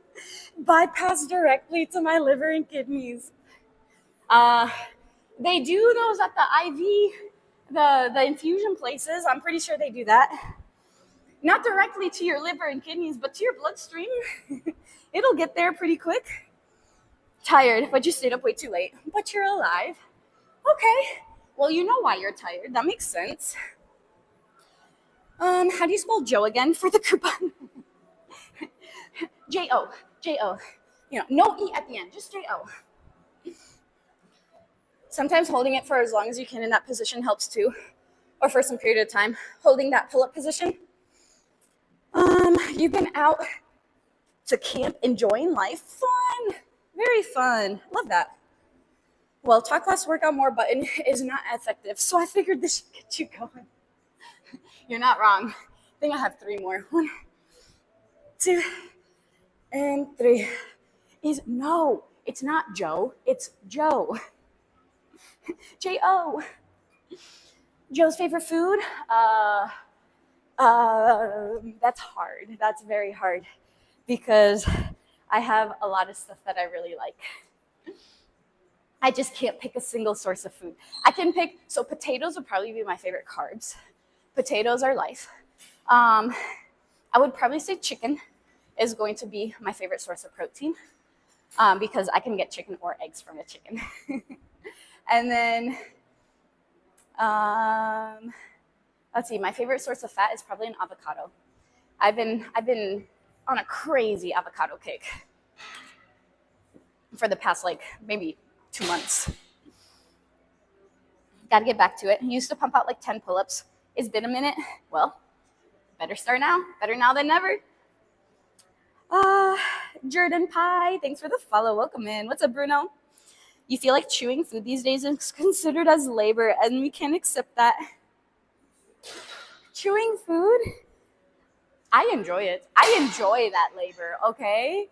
Bypass directly to my liver and kidneys. They do those at the IV, the infusion places. I'm pretty sure they do that. Not directly to your liver and kidneys, but to your bloodstream. It'll get there pretty quick. Tired, but you stayed up way too late. But you're alive. Okay. Well, you know why you're tired. That makes sense. How do you spell Joe again for the coupon? J-O. J-O. No E at the end, just J-O. Sometimes holding it for as long as you can in that position helps too. Or for some period of time. Holding that pull-up position. You've been out to camp enjoying life. Fun. Very fun. Love that. Well, talk less, work out more button is not effective. So I figured this should get you going. You're not wrong. I think I have 3 more. 1, 2, and 3. No, it's not Joe. It's Joe. J-O. Joe's favorite food? That's hard. That's very hard because I have a lot of stuff that I really like. I just can't pick a single source of food. I can pick, so potatoes would probably be my favorite carbs. Potatoes are life. I would probably say chicken is going to be my favorite source of protein because I can get chicken or eggs from a chicken. And then, let's see, my favorite source of fat is probably an avocado. I've been on a crazy avocado kick for the past maybe 2 months. Gotta get back to it. Used to pump out 10 pull-ups. It's been a minute. Well, better start now. Better now than never. Jordan Pie, thanks for the follow. Welcome in. What's up, Bruno? You feel like chewing food these days is considered as labor, and we can't accept that. Chewing food? I enjoy it. I enjoy that labor, okay?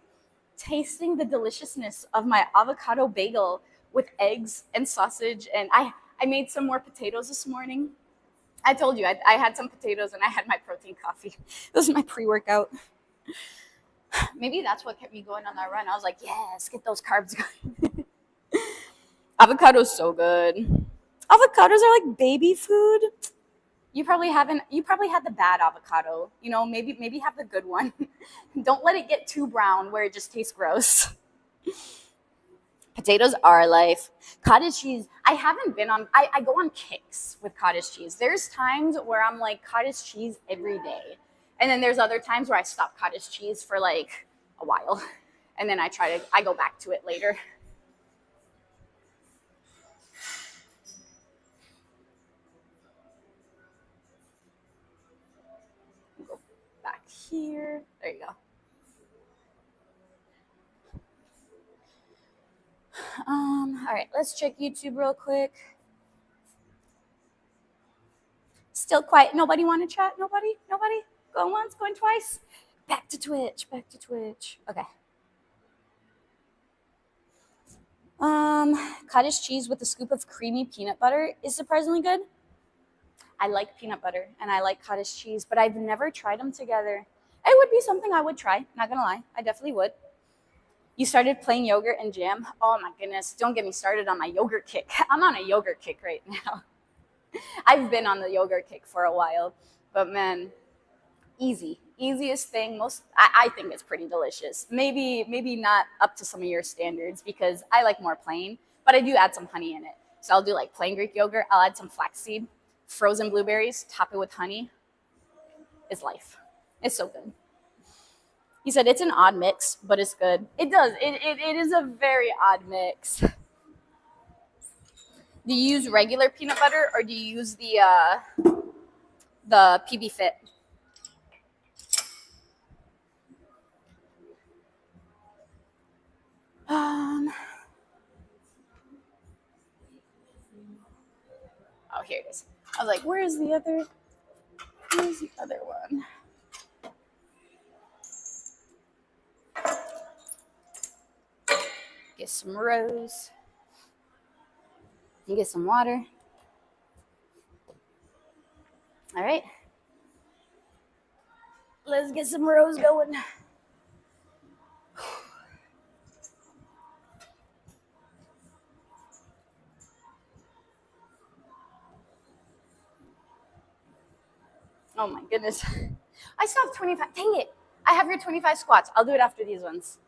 Tasting the deliciousness of my avocado bagel with eggs and sausage, and I made some more potatoes this morning. I told you, I had some potatoes and I had my protein coffee. This is my pre-workout. Maybe that's what kept me going on that run. I was like, yes, get those carbs going. Avocado's so good. Avocados are like baby food. You probably had the bad avocado. Maybe have the good one. Don't let it get too brown where it just tastes gross. Potatoes are life. Cottage cheese, I haven't been on, I go on kicks with cottage cheese. There's times where I'm like cottage cheese every day. And then there's other times where I stop cottage cheese for a while. And then I go back to it later. Go back here. There you go. All right, let's check YouTube real quick. Still quiet. Nobody want to chat? Nobody? Going once, going twice? Back to Twitch. Okay. Cottage cheese with a scoop of creamy peanut butter is surprisingly good. I like peanut butter and I like cottage cheese, but I've never tried them together. It would be something I would try, not gonna lie. I definitely would. You started playing yogurt and jam. Oh my goodness, don't get me started on my yogurt kick. I'm on a yogurt kick right now. I've been on the yogurt kick for a while, but man, easiest thing. I think it's pretty delicious. Maybe not up to some of your standards because I like more plain, but I do add some honey in it. So I'll do plain Greek yogurt. I'll add some flaxseed, frozen blueberries, top it with honey. It's life. It's so good. He said it's an odd mix, but it's good. It does. It is a very odd mix. Do you use regular peanut butter or do you use the PB Fit? Oh, here it is. I was like, where's the other one? Get some rose. And get some water. All right. Let's get some rose going. Oh my goodness. I still have 25. Dang it. I have your 25 squats. I'll do it after these ones.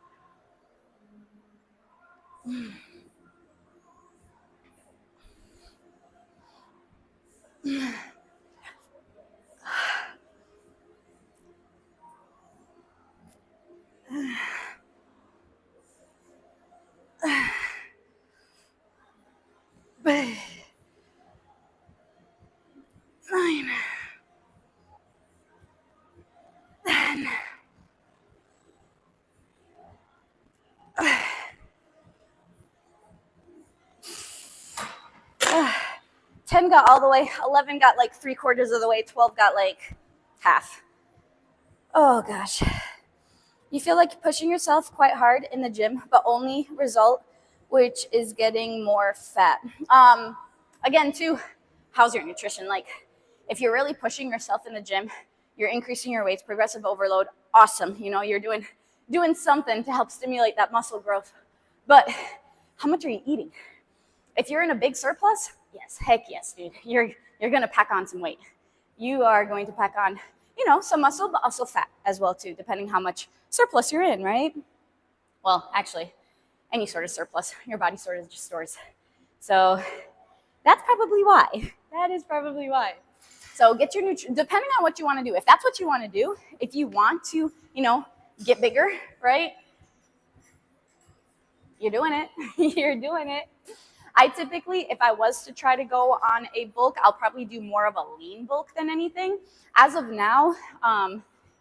Nine. 10. 10 got all the way, 11 got like 3/4 of the way, 12 got like half. Oh gosh. You feel like pushing yourself quite hard in the gym, but only result, which is getting more fat. Again, too, how's your nutrition? Like, if you're really pushing yourself in the gym, you're increasing your weights, progressive overload, awesome. You know, you're doing something to help stimulate that muscle growth. But how much are you eating? If you're in a big surplus, yes, heck yes, dude. You're gonna pack on some weight. You are going to pack on, you know, some muscle, but also fat as well too, depending how much surplus you're in, right? Well, actually, any sort of surplus, your body sort of just stores. So that's probably why. That is probably why. So get your depending on what you want to do. If that's what you want to do, if you want to, you know, get bigger, right? You're doing it. You're doing it. I typically, if I was to try to go on a bulk, I'll probably do more of a lean bulk than anything. As of now,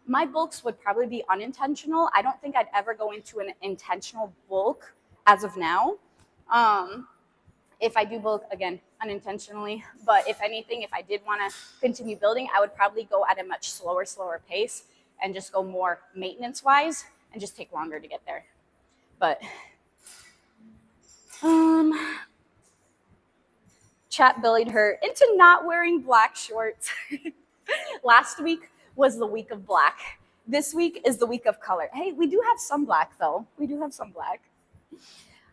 my bulks would probably be unintentional. I don't think I'd ever go into an intentional bulk as of now. If I do bulk, again, unintentionally. But if anything, if I did want to continue building, I would probably go at a much slower pace and just go more maintenance-wise and just take longer to get there. But chat bullied her into not wearing black shorts. Last week was the week of black. This week is the week of color. Hey, we do have some black though. We do have some black.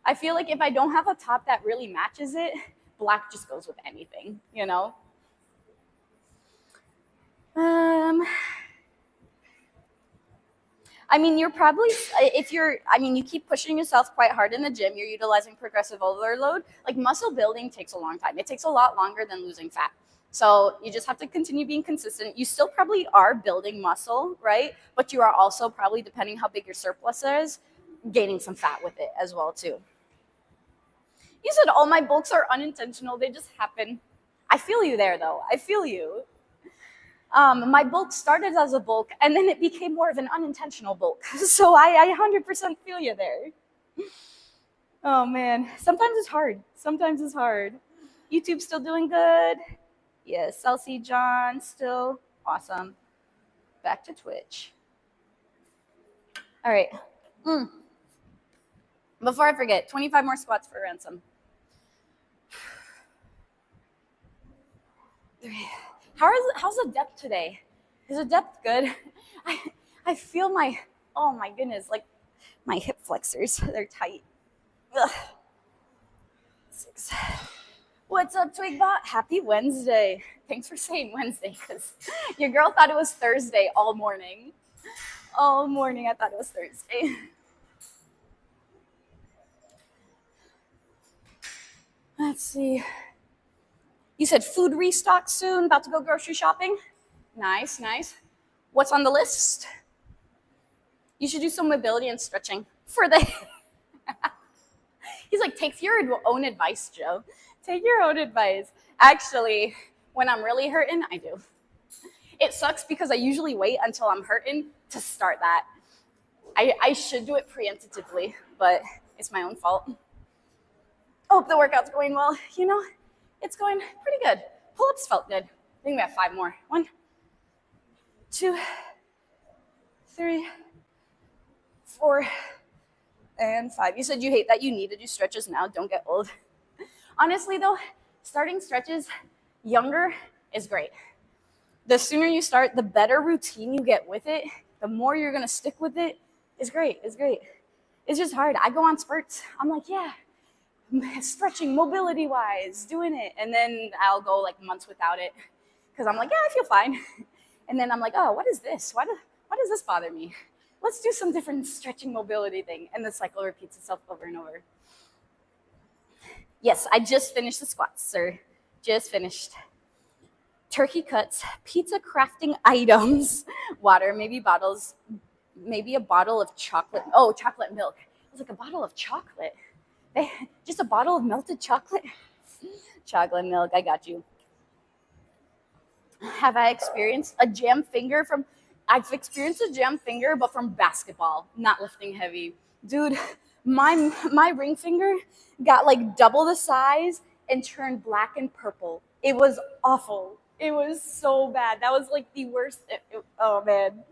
I feel like if I don't have a top that really matches it, black just goes with anything, you know? I mean, you're probably, you keep pushing yourself quite hard in the gym, you're utilizing progressive overload. Like muscle building takes a long time. It takes a lot longer than losing fat. So you just have to continue being consistent. You still probably are building muscle, right? But you are also probably, depending how big your surplus is, gaining some fat with it as well too. You said all my bulks are unintentional. They just happen. I feel you there though. I feel you. My bulk started as a bulk and then it became more of an unintentional bulk. So I 100% feel you there. Oh man, sometimes it's hard. Sometimes it's hard. YouTube still doing good? Yes, Celsi John still awesome. Back to Twitch. All right. Before I forget, 25 more squats for Ransom. How's the depth today? Is the depth good? I feel oh my goodness, like my hip flexors, they're tight. Ugh. 6. What's up, Twigbot? Happy Wednesday. Thanks for saying Wednesday, because your girl thought it was Thursday all morning. All morning I thought it was Thursday. Let's see. You said food restock soon, about to go grocery shopping? Nice, nice. What's on the list? You should do some mobility and stretching for the... He's like, take your own advice, Joe. Take your own advice. Actually, when I'm really hurting, I do. It sucks because I usually wait until I'm hurting to start that. I should do it preemptively, but it's my own fault. Hope the workout's going well. You know, it's going pretty good. Pull-ups felt good. I think we have 5 more. 1, 2, 3, 4, and 5. You said you hate that you need to do stretches now. Don't get old. Honestly, though, starting stretches younger is great. The sooner you start, the better routine you get with it, the more you're going to stick with it. It's great. It's great. It's just hard. I go on spurts. I'm like, yeah, stretching mobility-wise, doing it. And then I'll go like months without it because I'm like, yeah, I feel fine. And then I'm like, oh, what is this? Why does this bother me? Let's do some different stretching mobility thing. And the cycle repeats itself over and over. Yes, I just finished the squats, sir. Just finished. Turkey cuts, pizza crafting items, water, maybe bottles, maybe a bottle of chocolate. Oh, chocolate milk. It was like a bottle of chocolate. Just a bottle of melted chocolate? Chocolate milk, I got you. Have I experienced a jam finger from... I've experienced a jam finger, but from basketball, not lifting heavy. Dude, my ring finger got like double the size and turned black and purple. It was awful. It was so bad. That was like the worst. Oh, man.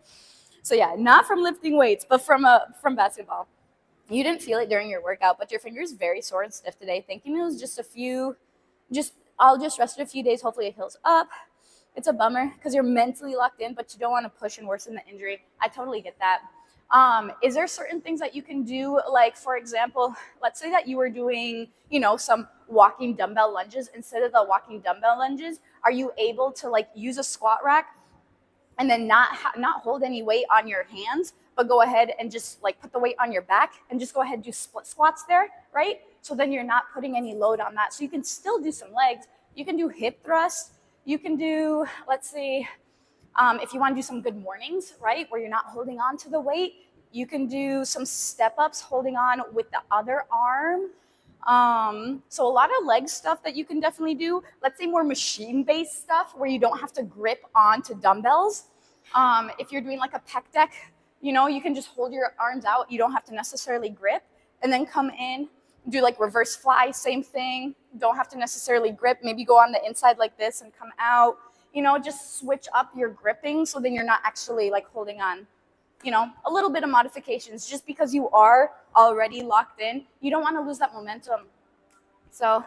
So yeah, not from lifting weights, but from basketball. You didn't feel it during your workout, but your finger's very sore and stiff today. Thinking it was I'll just rest it a few days. Hopefully it heals up. It's a bummer because you're mentally locked in, but you don't want to push and worsen the injury. I totally get that. Is there certain things that you can do? Like, for example, let's say that you were doing, some walking dumbbell lunges. Instead of the walking dumbbell lunges, are you able to like use a squat rack and then not hold any weight on your hands, but go ahead and just like put the weight on your back and just go ahead and do split squats there, right? So then you're not putting any load on that. So you can still do some legs. You can do hip thrusts. You can do, let's see, if you want to do some good mornings, right, where you're not holding on to the weight, you can do some step-ups holding on with the other arm. So a lot of leg stuff that you can definitely do. Let's say more machine-based stuff where you don't have to grip onto dumbbells. If you're doing like a pec deck, you can just hold your arms out. You don't have to necessarily grip. And then come in, do like reverse fly, same thing. Don't have to necessarily grip. Maybe go on the inside like this and come out. Just switch up your gripping so then you're not actually like holding on. A little bit of modifications. Just because you are already locked in, you don't want to lose that momentum. So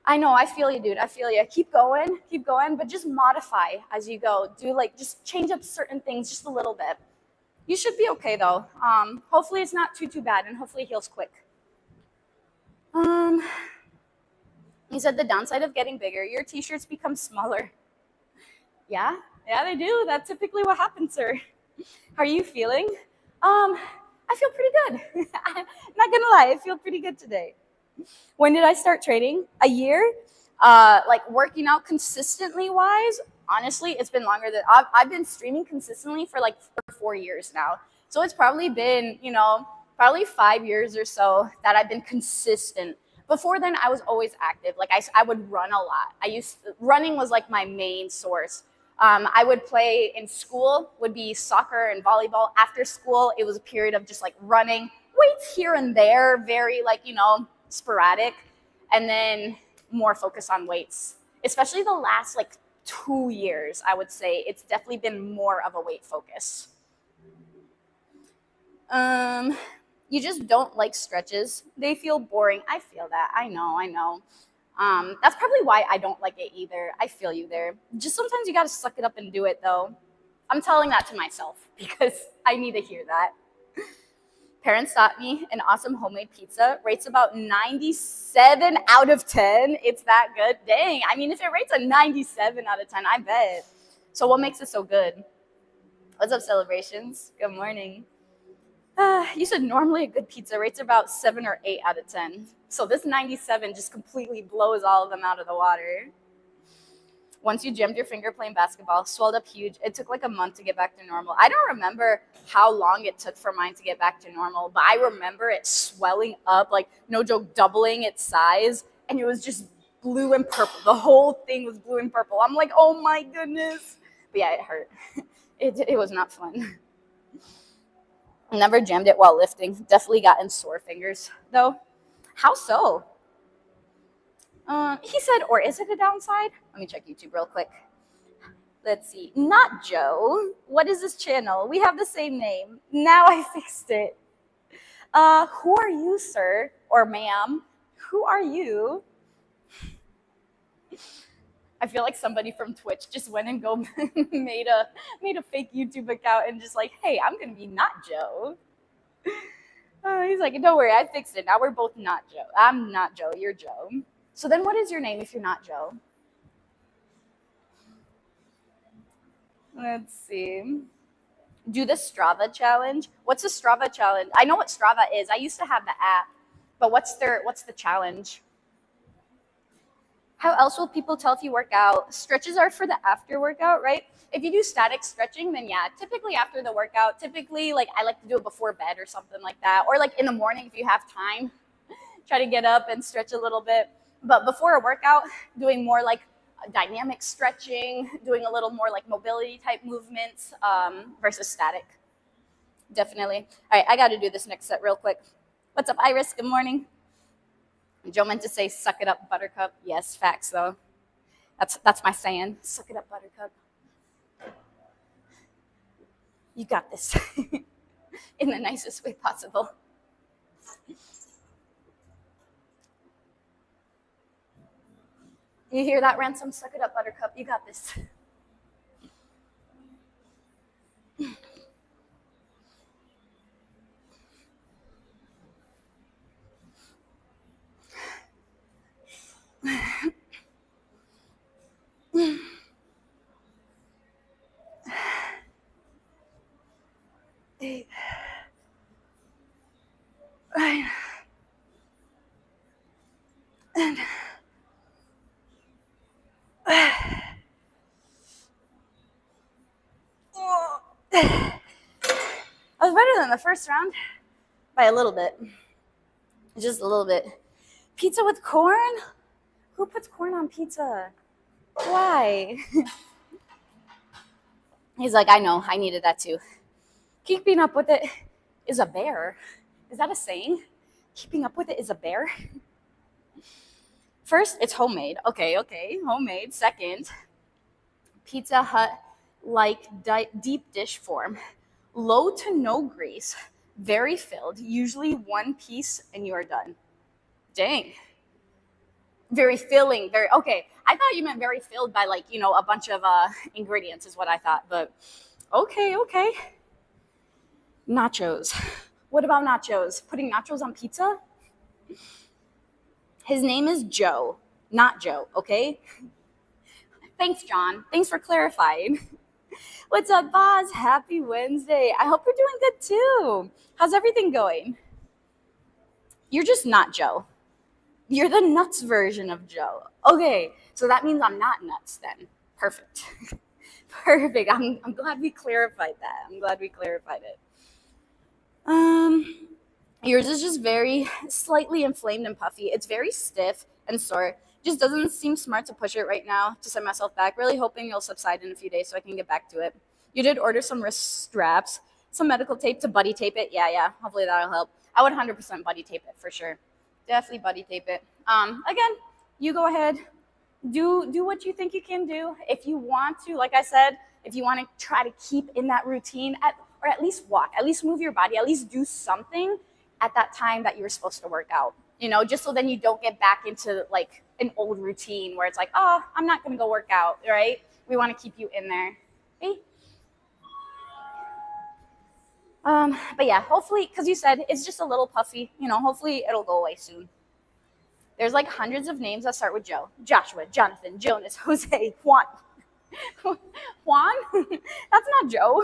I know, I feel you, dude. I feel you. Keep going, but just modify as you go. Just change up certain things just a little bit. You should be okay though. Hopefully it's not too bad and hopefully it heals quick. You said the downside of getting bigger, your t-shirts become smaller. Yeah, they do. That's typically what happens, sir. How are you feeling? I feel pretty good. I'm not gonna lie, I feel pretty good today. When did I start training? A year? Like working out consistently wise, honestly, it's been longer than I've been streaming consistently for like 4 years now. So it's probably been, probably 5 years or so that I've been consistent. Before then, I was always active. Like I would run a lot. Running was like my main source. I would play in school, would be soccer and volleyball. After school, it was a period of just like running, weights here and there, very like, sporadic. And then more focus on weights, especially the last like 2 years, I would say it's definitely been more of a weight focus. You just don't like stretches. They feel boring. I feel that. I know. That's probably why I don't like it either. I feel you there. Just sometimes you got to suck it up and do it though. I'm telling that to myself because I need to hear that. Parents taught me an awesome homemade pizza rates about 97 out of 10. It's that good. Dang. I mean, if it rates a 97 out of 10, I bet. So what makes it so good? What's up, celebrations? Good morning. You said normally a good pizza rates about 7 or 8 out of 10. So this 97 just completely blows all of them out of the water. Once you jammed your finger playing basketball, swelled up huge. It took like a month to get back to normal. I don't remember how long it took for mine to get back to normal, but I remember it swelling up, like no joke, doubling its size, and it was just blue and purple. The whole thing was blue and purple. I'm like, oh my goodness. But yeah, it hurt. It was not fun. Never jammed it while lifting. Definitely gotten sore fingers though. How so? He said, or is it a downside? Let me check YouTube real quick. Let's see. Not Joe. What is this channel? We have the same name. Now I fixed it. Who are you, sir? Or ma'am? Who are you? I feel like somebody from Twitch just went and made a fake YouTube account and just like, hey, I'm gonna be not Joe. He's like, don't worry, I fixed it. Now we're both not Joe. I'm not Joe. You're Joe. So then, what is your name if you're not Joe? Let's see. Do the Strava challenge. What's the Strava challenge? I know what Strava is. I used to have the app, but what's the challenge? How else will people tell if you work out? Stretches are for the after workout, right? If you do static stretching, then yeah, typically after the workout, like I like to do it before bed or something like that. Or like in the morning if you have time, try to get up and stretch a little bit. But before a workout, doing more like dynamic stretching, doing a little more like mobility type movements versus static. Definitely. All right, I got to do this next set real quick. What's up, Iris? Good morning. Joe meant to say, suck it up, buttercup. Yes, facts, though. That's my saying. Suck it up, buttercup. You got this. In the nicest way possible. You hear that, Ransom? Suck it up, buttercup. You got this. I was better than the first round by a little bit. Just a little bit. Pizza with corn? Who puts corn on pizza? Why? He's like, I know, I needed that too. Keeping up with it is a bear. Is that a saying? Keeping up with it is a bear? First, it's homemade. Okay, homemade. Second, Pizza Hut like deep dish form. Low to no grease. Very filled. Usually one piece and you are done. Dang. Very filling. Okay. I thought you meant very filled by like, a bunch of ingredients is what I thought. But okay. Nachos. What about nachos? Putting nachos on pizza? His name is Joe, not Joe, okay? Thanks, John. Thanks for clarifying. What's up, Boz? Happy Wednesday. I hope you're doing good too. How's everything going? You're just not Joe. You're the nuts version of Joe. Okay, so that means I'm not nuts then. Perfect. Perfect. I'm glad we clarified that. I'm glad we clarified it. Yours is just very slightly inflamed and puffy. It's very stiff and sore. Just doesn't seem smart to push it right now to send myself back. Really hoping you'll subside in a few days so I can get back to it. You did order some wrist straps, some medical tape to buddy tape it. Yeah. Hopefully that'll help. I would 100% buddy tape it for sure. Definitely buddy tape it. Again, you go ahead. Do what you think you can do. If you want to, like I said, if you want to try to keep in that routine, or at least walk, at least move your body, at least do something at that time that you were supposed to work out, just so then you don't get back into like an old routine where it's like, oh, I'm not going to go work out, right? We want to keep you in there. Okay? But yeah, hopefully, because you said it's just a little puffy, hopefully it'll go away soon. There's like hundreds of names that start with Joe. Joshua, Jonathan, Jonas, Jose, Juan. Juan? That's not Joe.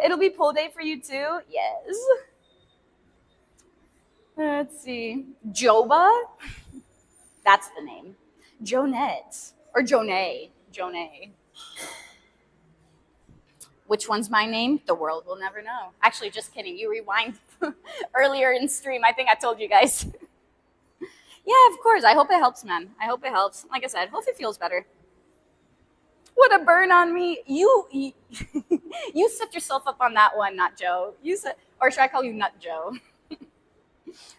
It'll be pull day for you too? Yes. Let's see. Joba? That's the name. Jonette or Jonay. Jonay. Which one's my name? The world will never know. Actually, just kidding. You rewind earlier in stream. I think I told you guys. Yeah, of course. I hope it helps, man. I hope it helps. Like I said, hope it feels better. What a burn on me. You you set yourself up on that one, not Joe. You said, or should I call you Nut Joe?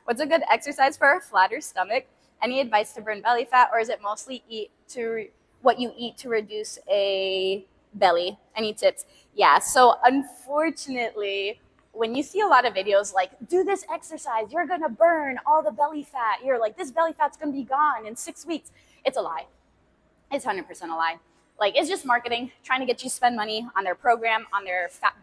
What's a good exercise for a flatter stomach? Any advice to burn belly fat, or is it mostly what you eat to reduce a belly? Any tips? Yeah. So unfortunately, when you see a lot of videos like, do this exercise, you're gonna burn all the belly fat. You're like, this belly fat's gonna be gone in 6 weeks. It's a lie. It's 100% a lie. Like, it's just marketing, trying to get you to spend money on their program, on their fat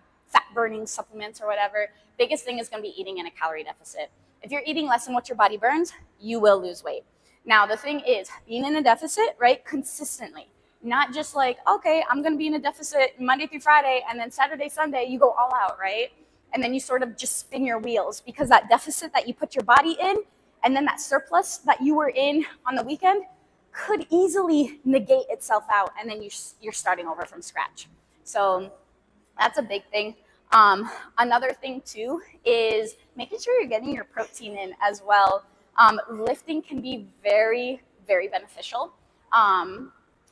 burning supplements or whatever. Biggest thing is going to be eating in a calorie deficit. If you're eating less than what your body burns, you will lose weight. Now, the thing is, being in a deficit, right, consistently, not just like, okay, I'm going to be in a deficit Monday through Friday, and then Saturday, Sunday, you go all out, right? And then you sort of just spin your wheels, because that deficit that you put your body in, and then that surplus that you were in on the weekend, could easily negate itself out, and then you're starting over from scratch. So that's a big thing. Another thing too is making sure you're getting your protein in as well. Lifting can be very, very beneficial.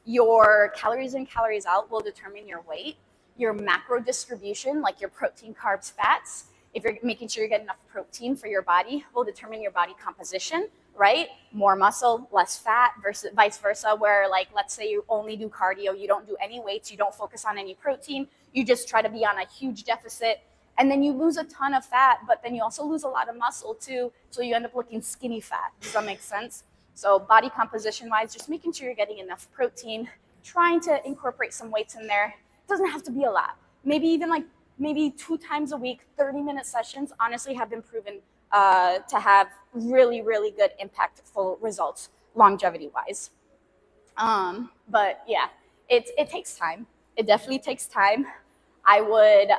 Your calories in, calories out will determine your weight. Your macro distribution, like your protein, carbs, fats, if you're making sure you're getting enough protein for your body, will determine your body composition, right? More muscle, less fat, versus vice versa, where, like, let's say you only do cardio, you don't do any weights, you don't focus on any protein, you just try to be on a huge deficit, and then you lose a ton of fat, but then you also lose a lot of muscle too, so you end up looking skinny fat. Does that make sense? So body composition wise, just making sure you're getting enough protein, trying to incorporate some weights in there. It doesn't have to be a lot. Maybe even like 2 times a week, 30-minute sessions, honestly have been proven to have really, really good impactful results longevity-wise. But yeah, it takes time. It definitely takes time. I would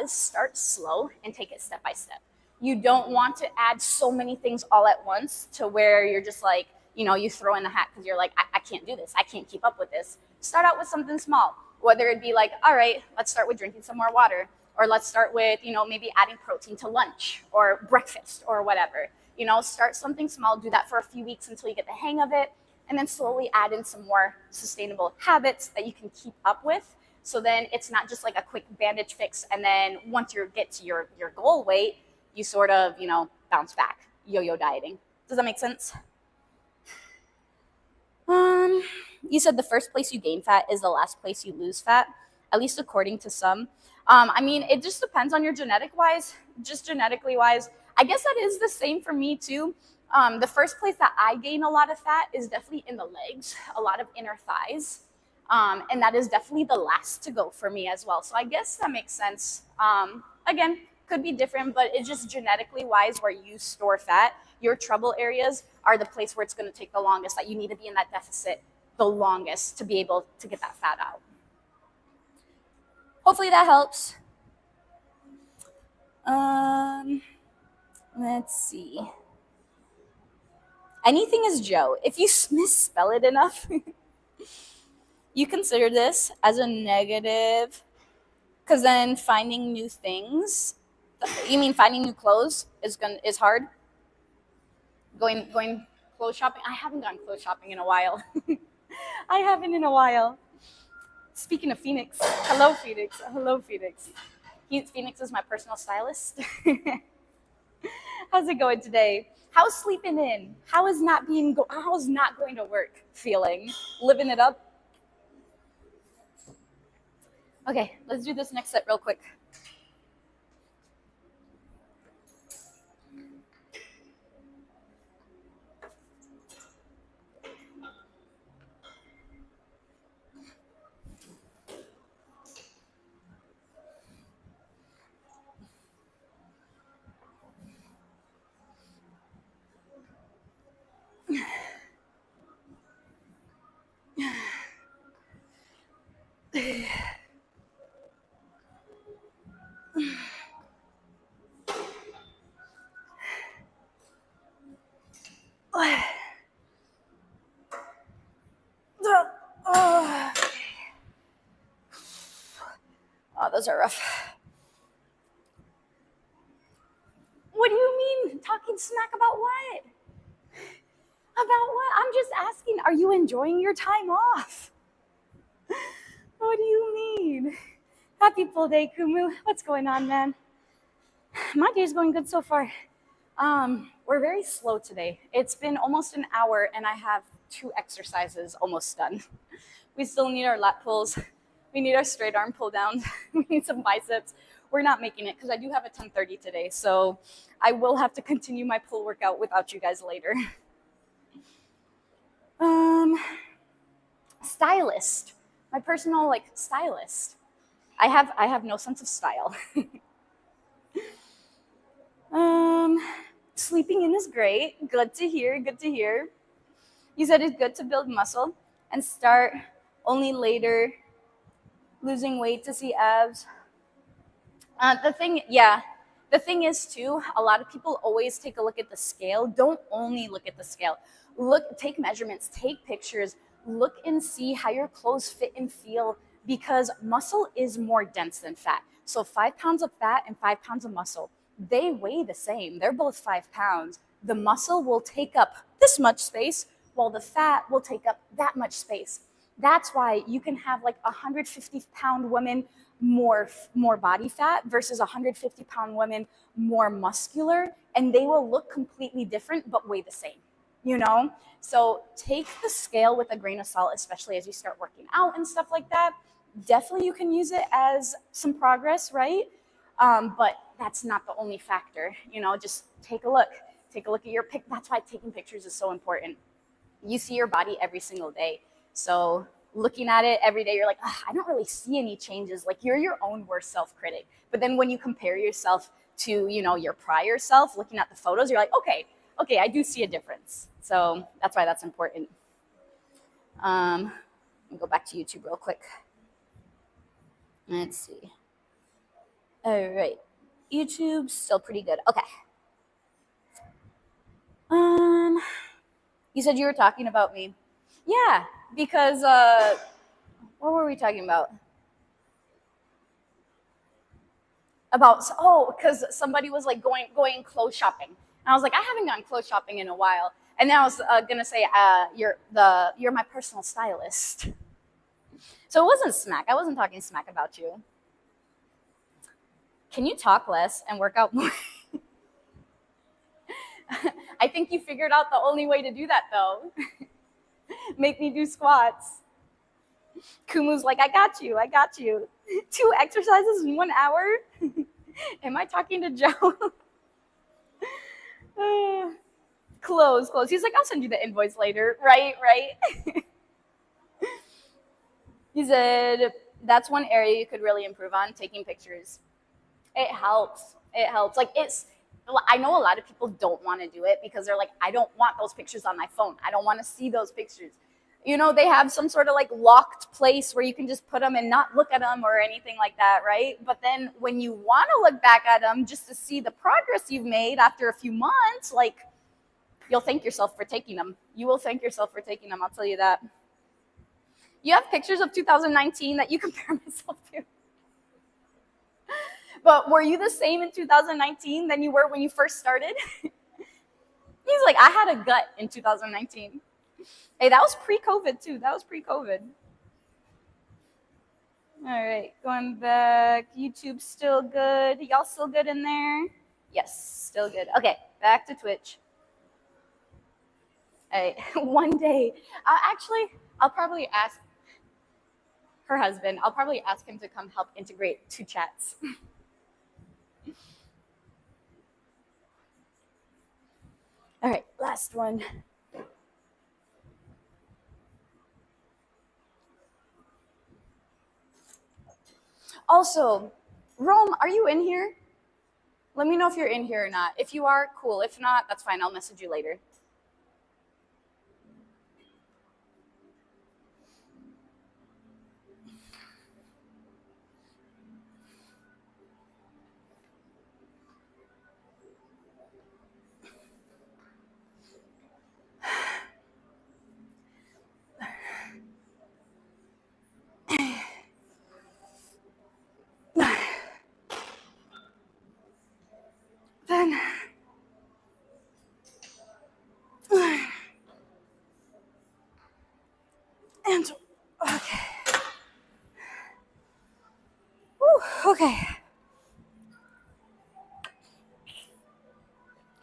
start slow and take it step by step. You don't want to add so many things all at once to where you're just like, you throw in the hat because you're like, I can't do this. I can't keep up with this. Start out with something small, whether it be like, all right, let's start with drinking some more water. Or let's start with, maybe adding protein to lunch or breakfast or whatever. Start something small, do that for a few weeks until you get the hang of it, and then slowly add in some more sustainable habits that you can keep up with. So then it's not just like a quick bandage fix, and then once you get to your goal weight, you sort of, bounce back, yo-yo dieting. Does that make sense? You said the first place you gain fat is the last place you lose fat, at least according to some. It just depends on your genetically wise. I guess that is the same for me too. The first place that I gain a lot of fat is definitely in the legs, a lot of inner thighs. And that is definitely the last to go for me as well. So I guess that makes sense. Again, could be different, but it's just genetically wise where you store fat. Your trouble areas are the place where it's going to take the longest, that you need to be in that deficit the longest to be able to get that fat out. Hopefully that helps. Let's see. Anything is Joe. If you misspell it enough, you consider this as a negative, because then finding new things, you mean finding new clothes is hard? Going clothes shopping? I haven't gone clothes shopping in a while. I haven't in a while. Speaking of Phoenix, hello Phoenix. Hello Phoenix. Phoenix is my personal stylist. How's it going today? How's sleeping in? How's not going to work feeling? Living it up? Okay, let's do this next set real quick. those are rough. What do you mean talking smack about what? About what? I'm just asking, are you enjoying your time off? What do you mean? Happy full day, Kumu. What's going on, man? My day's going good so far. We're very slow today. It's been almost an hour and I have 2 exercises almost done. We still need our lat pulls. We need our straight arm pull downs. We need some biceps. We're not making it because I do have a 10:30 today. So I will have to continue my pull workout without you guys later. Stylist. My personal stylist. I have no sense of style. Sleeping in is great. Good to hear. Good to hear. You said it's good to build muscle and start only later losing weight to see abs. The thing is too, a lot of people always take a look at the scale. Don't only look at the scale. Take measurements, take pictures, look and see how your clothes fit and feel, because muscle is more dense than fat. So 5 pounds of fat and 5 pounds of muscle, they weigh the same. They're both 5 pounds. The muscle will take up this much space while the fat will take up that much space. That's why you can have like a 150-pound woman more body fat versus a 150-pound woman more muscular, and they will look completely different but weigh the same, you know? So take the scale with a grain of salt, especially as you start working out and stuff like that. Definitely you can use it as some progress, right? But that's not the only factor, you know? Just take a look at your pic. That's why taking pictures is so important. You see your body every single day. So looking at it every day, you're like, I don't really see any changes. Like, you're your own worst self-critic. But then when you compare yourself to, you know, your prior self, looking at the photos, you're like, okay, I do see a difference. So that's why that's important. Let me go back to YouTube real quick. Let's see. All right. YouTube's still pretty good. Okay. You said you were talking about me. Yeah, because what were we talking about? Because somebody was like going clothes shopping, and I was like, I haven't gone clothes shopping in a while, and then I was gonna say, you're my personal stylist. So it wasn't smack. I wasn't talking smack about you. Can you talk less and work out more? I think you figured out the only way to do that, though. Make me do squats. Kumu's like, I got you. 2 exercises in 1 hour? Am I talking to Joe? Close. He's like, I'll send you the invoice later. Right. He said, that's one area you could really improve on, taking pictures. It helps. Like, I know a lot of people don't want to do it because they're like, I don't want those pictures on my phone. I don't want to see those pictures. You know, they have some sort of like locked place where you can just put them and not look at them or anything like that, right? But then when you want to look back at them just to see the progress you've made after a few months, like, you'll thank yourself for taking them. You will thank yourself for taking them, I'll tell you that. You have pictures of 2019 that you compare myself to. But were you the same in 2019 than you were when you first started? He's like, I had a gut in 2019. Hey, that was pre-COVID too. All right, going back. YouTube's still good. Y'all still good in there? Yes, still good. Okay, back to Twitch. All right, one day. I'll probably ask her husband. I'll probably ask him to come help integrate 2 chats. All right, last one. Also, Rome, are you in here? Let me know if you're in here or not. If you are, cool. If not, that's fine. I'll message you later.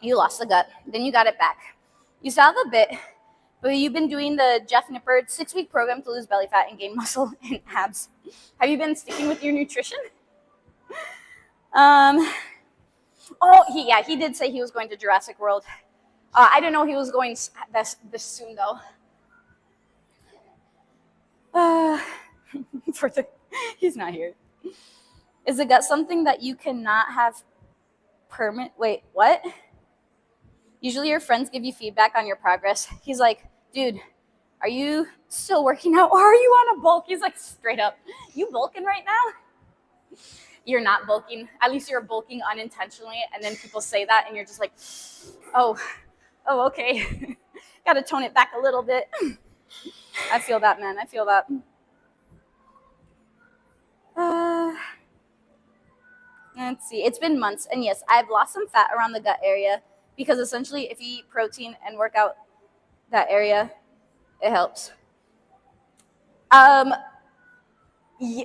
You lost the gut. Then you got it back. You still have a bit, but you've been doing the Jeff Nippard 6-week program to lose belly fat and gain muscle and abs. Have you been sticking with your nutrition? He did say he was going to Jurassic World. I didn't know he was going this soon, though. He's not here. Is the gut something that you cannot have permanent? Wait, what? Usually your friends give you feedback on your progress. He's like, dude, are you still working out or are you on a bulk? He's like, straight up, you bulking right now? You're not bulking. At least you're bulking unintentionally. And then people say that and you're just like, oh, okay. Got to tone it back a little bit. I feel that, man. I feel that. Let's see. It's been months. And yes, I've lost some fat around the gut area because essentially if you eat protein and work out that area, it helps.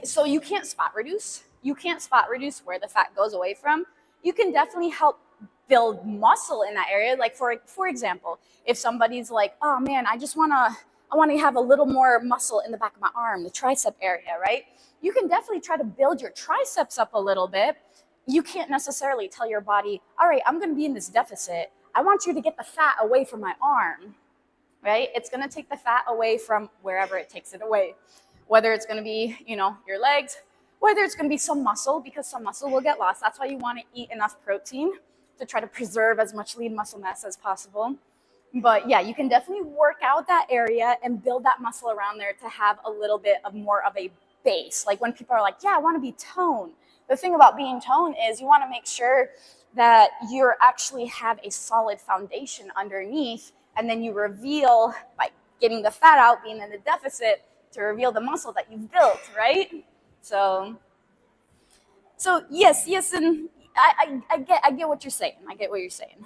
So you can't spot reduce. You can't spot reduce where the fat goes away from. You can definitely help build muscle in that area. Like for example, if somebody's like, oh man, I want to have a little more muscle in the back of my arm, the tricep area, right? You can definitely try to build your triceps up a little bit. You can't necessarily tell your body, all right, I'm going to be in this deficit. I want you to get the fat away from my arm, right? It's going to take the fat away from wherever it takes it away, whether it's going to be, your legs, whether it's going to be some muscle, because some muscle will get lost. That's why you want to eat enough protein to try to preserve as much lean muscle mass as possible. But yeah, you can definitely work out that area and build that muscle around there to have a little bit of more of a base. Like when people are like, yeah, I want to be toned. The thing about being toned is you want to make sure that you actually have a solid foundation underneath, and then you reveal, by getting the fat out, being in the deficit, to reveal the muscle that you've built, right? So yes, and I get what you're saying. I get what you're saying.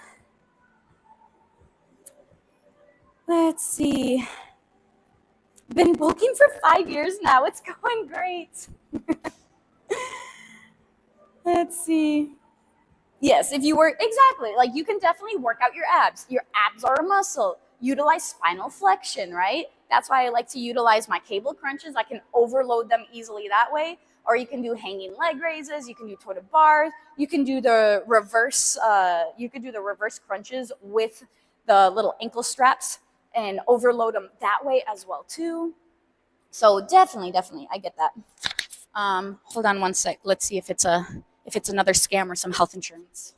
Let's see. Been bulking for 5 years now. It's going great. Let's see. Yes, if you work, exactly. Like you can definitely work out your abs. Your abs are a muscle. Utilize spinal flexion, right? That's why I like to utilize my cable crunches. I can overload them easily that way. Or you can do hanging leg raises. You can do total bars. You can do the reverse. Reverse crunches with the little ankle straps and overload them that way as well too. So definitely, I get that. Hold on one sec. Let's see if it's another scam or some health insurance.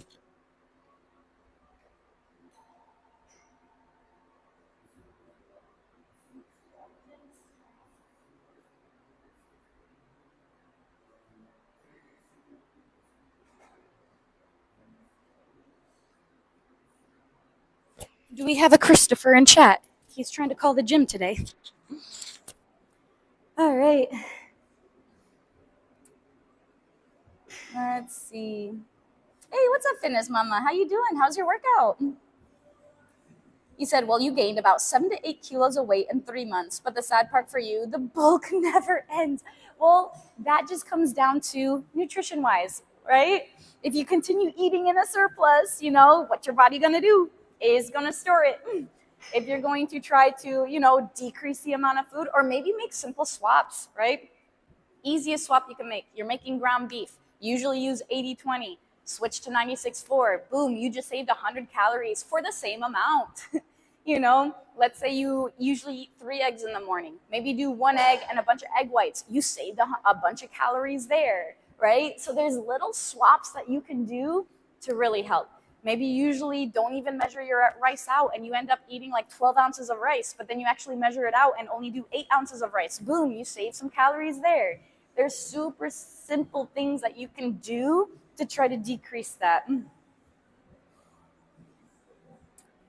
Do we have a Christopher in chat? He's trying to call the gym today. All right. Let's see. Hey, what's up, Fitness Mama? How you doing? How's your workout? You said, well, you gained about 7 to 8 kilos of weight in 3 months, but the sad part for you, the bulk never ends. Well, that just comes down to nutrition-wise, right? If you continue eating in a surplus, what your body gonna do is gonna store it. If you're going to try to, decrease the amount of food, or maybe make simple swaps, right? Easiest swap you can make. You're making ground beef. Usually use 80-20. Switch to 96-4. Boom, you just saved 100 calories for the same amount. Let's say you usually eat 3 eggs in the morning. Maybe do 1 egg and a bunch of egg whites. You saved a bunch of calories there, right? So there's little swaps that you can do to really help. Maybe you usually don't even measure your rice out and you end up eating like 12 ounces of rice, but then you actually measure it out and only do 8 ounces of rice. Boom, you save some calories there. There's super simple things that you can do to try to decrease that.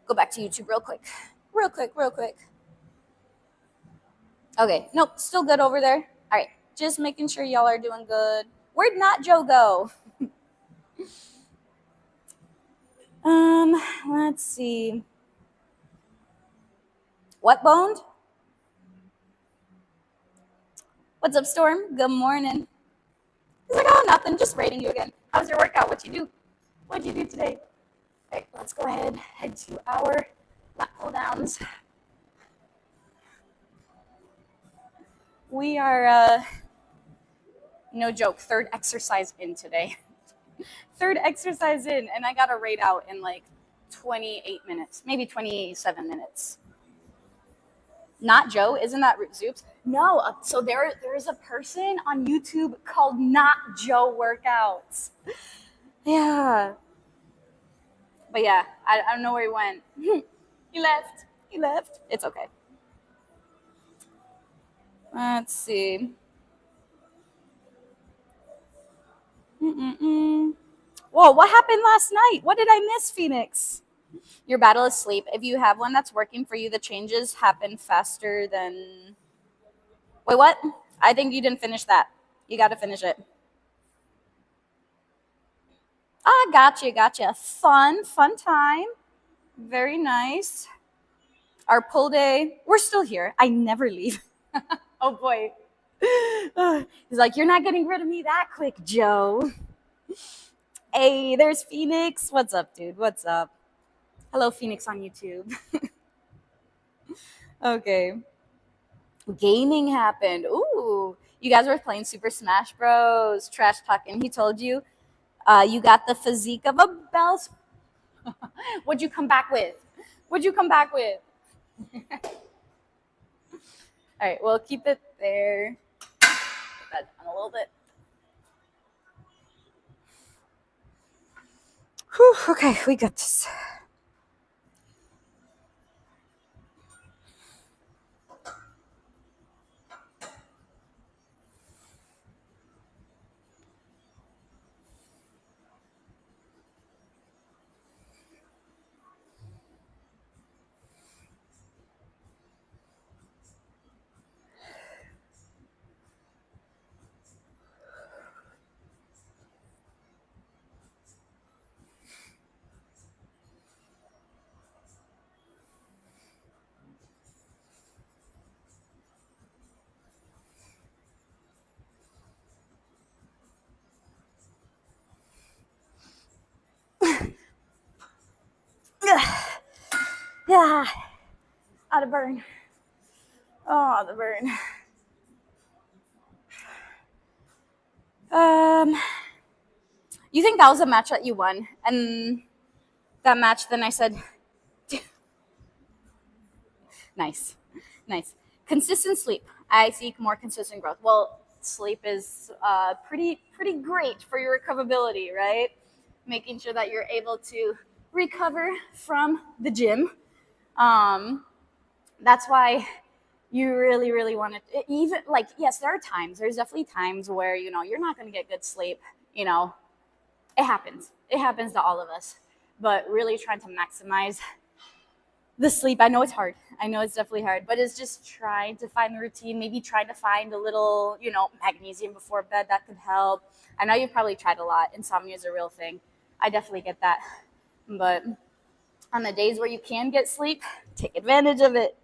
Go back to YouTube real quick. Okay, nope, still good over there. All right, just making sure y'all are doing good. Where'd Not Joe go? Let's see. What boned? What's up, Storm? Good morning. He's like, oh, nothing, just rating you again. How's your workout? What'd you do today? Okay, let's go ahead, head to our lat pull downs. We are, no joke, third exercise in today. Third exercise in, and I got a rate out in like 28 minutes, maybe 27 minutes. Not Joe, isn't that Zoops? No, so there is a person on YouTube called Not Joe Workouts. Yeah. But yeah, I don't know where he went. He left. He left. It's okay. Let's see. Whoa, what happened last night? What did I miss, Phoenix? Your battle is sleep. If you have one that's working for you, the changes happen faster than. Wait, what? I think you didn't finish that. You got to finish it. Ah, gotcha. Fun time. Very nice. Our pull day. We're still here. I never leave. Oh boy. He's like, you're not getting rid of me that quick, Joe. Hey, there's Phoenix. What's up, dude? What's up? Hello, Phoenix on YouTube. Okay. Gaming happened. Ooh. You guys were playing Super Smash Bros. Trash talking. He told you you got the physique of a bell. What'd you come back with? All right, we'll keep it there. Put that down a little bit. Whew, okay, we got this. Yeah, out of burn. Oh, the burn. You think that was a match that you won? And that match, then I said, nice. Consistent sleep. I seek more consistent growth. Well, sleep is pretty great for your recoverability, right? Making sure that you're able to recover from the gym. That's why you really want to, even like, yes, there's definitely times where, you're not going to get good sleep. It happens to all of us, but really trying to maximize the sleep. I know it's hard. I know it's definitely hard, but it's just trying to find the routine, maybe trying to find a little, magnesium before bed that could help. I know you've probably tried a lot. Insomnia is a real thing. I definitely get that. But on the days where you can get sleep, take advantage of it.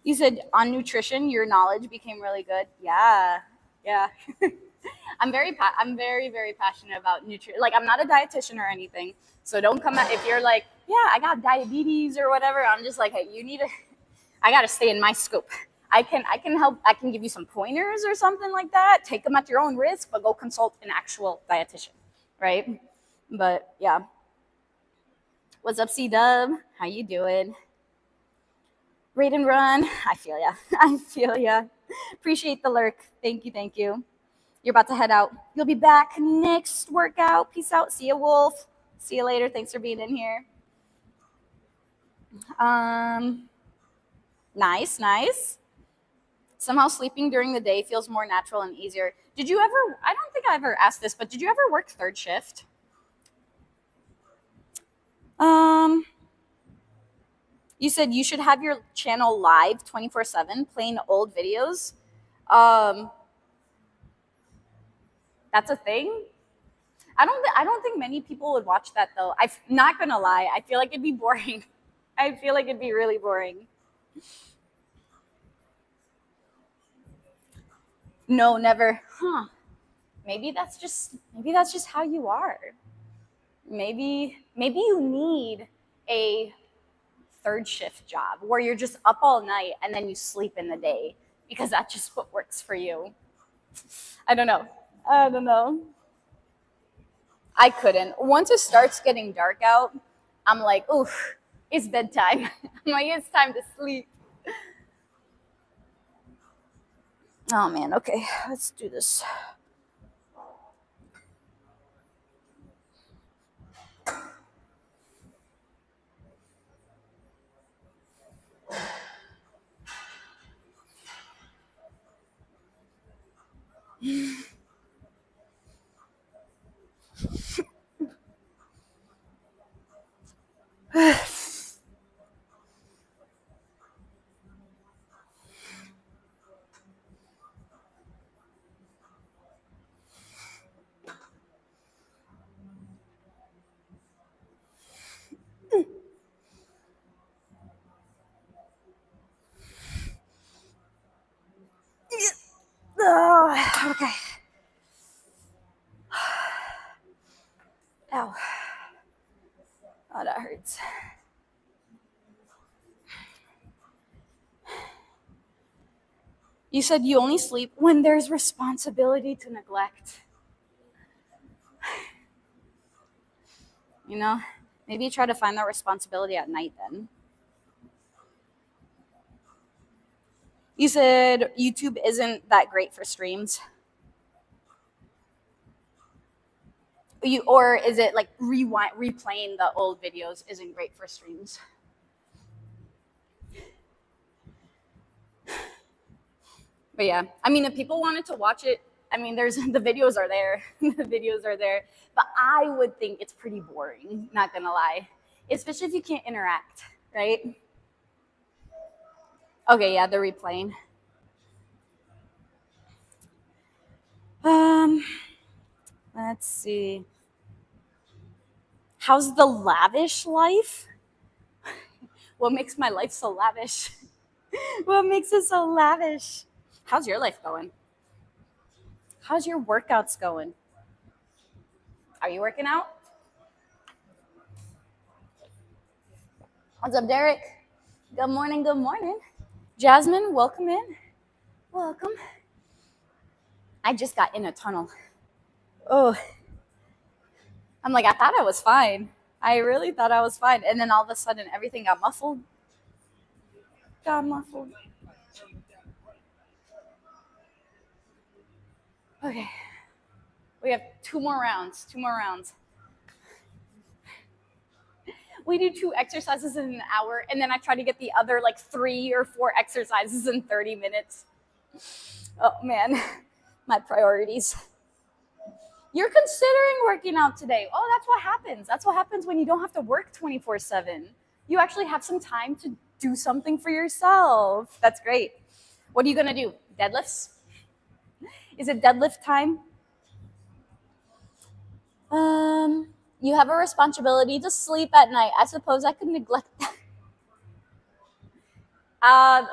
You said on nutrition, your knowledge became really good. Yeah. I'm very passionate about nutrition. Like, I'm not a dietitian or anything, so don't come at if you're like, yeah, I got diabetes or whatever. I'm just like, hey, I got to stay in my scope. I can help. I can give you some pointers or something like that. Take them at your own risk, but go consult an actual dietitian, right? But yeah. What's up, C-Dub? How you doing? Rate and run. I feel ya. Appreciate the lurk. Thank you. You're about to head out. You'll be back next workout. Peace out. See ya, Wolf. See you later. Thanks for being in here. Nice. Somehow sleeping during the day feels more natural and easier. I don't think I ever asked this, but did you ever work third shift? You said you should have your channel live 24/7, playing old videos. That's a thing. I don't think many people would watch that though. I'm not gonna lie. I feel like it'd be boring. I feel like it'd be really boring. No, never. Huh. Maybe that's just how you are. Maybe you need a third shift job where you're just up all night and then you sleep in the day because that's just what works for you. I don't know. I don't know. I couldn't. Once it starts getting dark out, I'm like, oof, it's bedtime. I'm like, it's time to sleep. Oh man, okay, let's do this. Okay. Ow. Oh, that hurts. You said you only sleep when there's responsibility to neglect. You know, maybe try to find that responsibility at night then. You said YouTube isn't that great for streams. Or is it like replaying the old videos isn't great for streams? But yeah, I mean, if people wanted to watch it, I mean, there's the videos are there, the videos are there. But I would think it's pretty boring. Not gonna lie, especially if you can't interact, right? Okay, yeah, they're replaying. Um, let's see. How's the lavish life? What makes my life so lavish? What makes it so lavish? How's your life going? How's your workouts going? Are you working out? What's up, Derek? Good morning, good morning. Jasmine, welcome in. Welcome. I just got in a tunnel. Oh, I'm like, I thought I was fine. I really thought I was fine. And then all of a sudden, everything got muffled. Got muffled. Okay. We have two more rounds. Two more rounds. We do 2 exercises in an hour, and then I try to get the other like 3 or 4 exercises in 30 minutes. Oh man, my priorities. You're considering working out today. Oh, that's what happens. That's what happens when you don't have to work 24/7. You actually have some time to do something for yourself. That's great. What are you going to do? Deadlifts? Is it deadlift time? You have a responsibility to sleep at night. I suppose I could neglect that.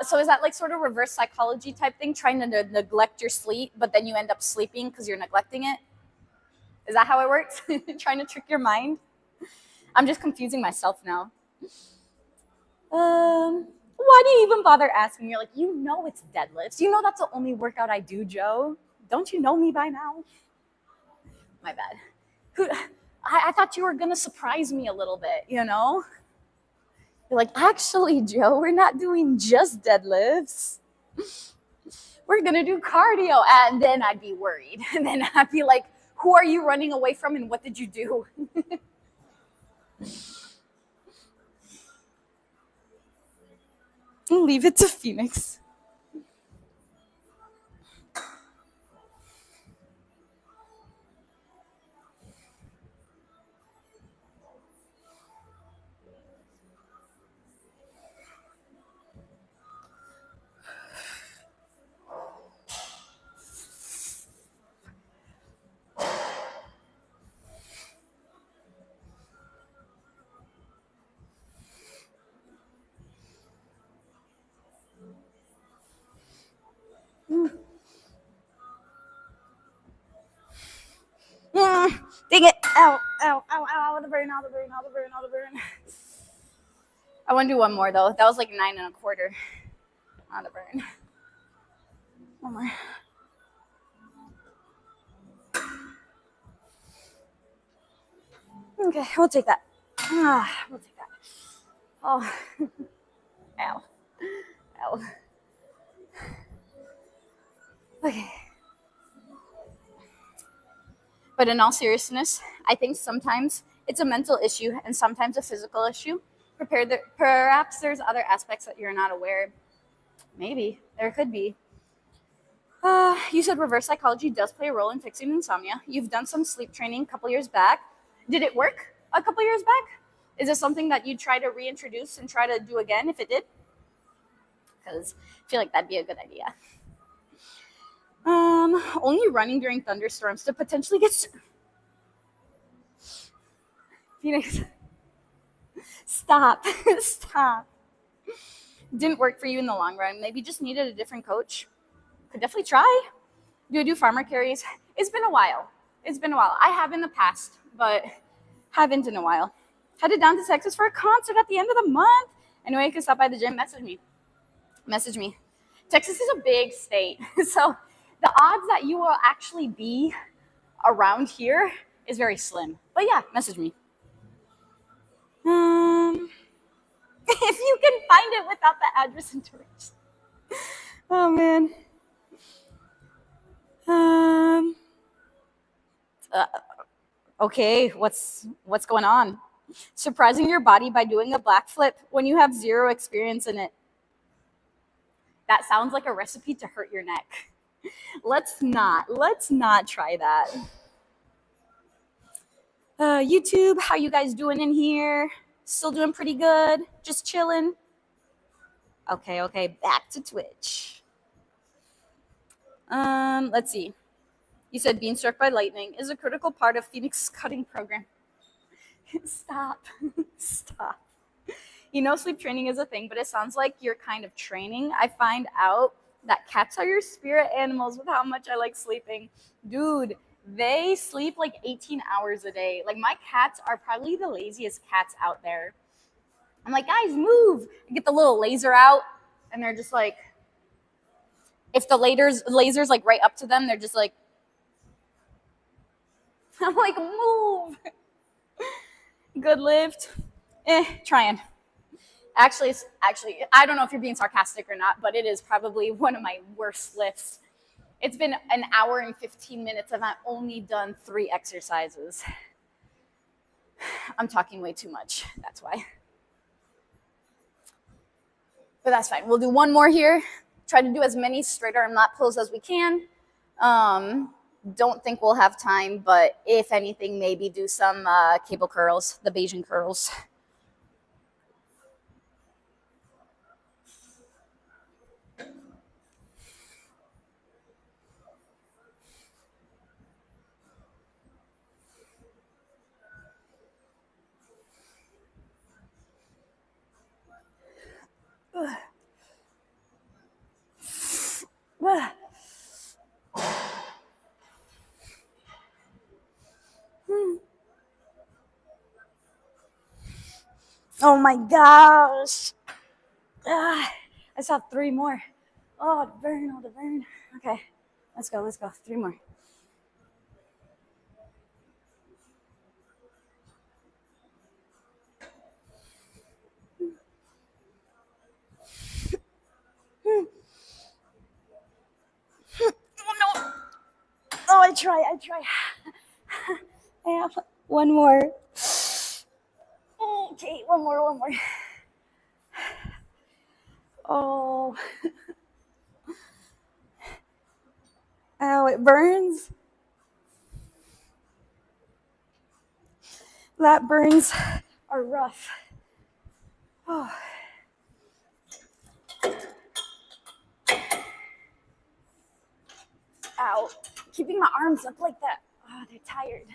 So is that like sort of reverse psychology type thing, trying to neglect your sleep, but then you end up sleeping because you're neglecting it? Is that how it works? Trying to trick your mind? I'm just confusing myself now. Why do you even bother asking? You're like, you know it's deadlifts. You know that's the only workout I do, Joe. Don't you know me by now? My bad. I thought you were gonna surprise me a little bit, you know? You're like, actually, Joe, we're not doing just deadlifts. We're gonna do cardio. And then I'd be worried. And then I'd be like, who are you running away from and what did you do? Leave it to Phoenix. Dang it. Ow, ow, ow, ow, the burn, the burn, the burn, the burn. I want to do one more though. That was like 9 1/4 on the burn. One more. Okay, we'll take that. We'll take that. Oh, ow, ow. Okay. But in all seriousness, I think sometimes it's a mental issue and sometimes a physical issue. Perhaps there's other aspects that you're not aware. Maybe there could be. You said reverse psychology does play a role in fixing insomnia. You've done some sleep training a couple years back. Did it work a couple years back? Is this something that you try to reintroduce and try to do again if it did? Because I feel like that'd be a good idea. Only running during thunderstorms to potentially get Phoenix. Stop. Stop. Didn't work for you in the long run. Maybe just needed a different coach. Could definitely try. Do I do farmer carries? It's been a while. I have in the past, but haven't in a while. Headed down to Texas for a concert at the end of the month. Anyway, you can stop by the gym. Message me. Texas is a big state. So the odds that you will actually be around here is very slim. But yeah, message me. If you can find it without the address and directions. Oh man. Okay, what's going on? Surprising your body by doing a black flip when you have zero experience in it. That sounds like a recipe to hurt your neck. Let's not try that. YouTube, how you guys doing in here? Still doing pretty good? Just chilling? Okay, back to Twitch. Let's see. You said being struck by lightning is a critical part of Phoenix's cutting program. Stop. You know, sleep training is a thing, but it sounds like you're kind of training. I find out that cats are your spirit animals with how much I like sleeping. Dude, they sleep like 18 hours a day. Like, my cats are probably the laziest cats out there. I'm like, guys, move. I get the little laser out, and they're just like, if the laser's like right up to them, they're just like, I'm like, move. Good lift. Trying. Actually, I don't know if you're being sarcastic or not, but it is probably one of my worst lifts. It's been an hour and 15 minutes and I've only done 3 exercises. I'm talking way too much. That's why. But that's fine. We'll do one more here. Try to do as many straight arm lat pulls as we can. Don't think we'll have time, but if anything, maybe do some cable curls, the Bayesian curls. Oh my gosh. I saw 3 more. Oh, the burn. Okay, let's go. 3 more. Oh no. Oh, I try. Yeah, one more. Okay, one more. Oh. Ow, it burns. Lat burns are rough. Oh. Ow. Keeping my arms up like that. Oh, they're tired.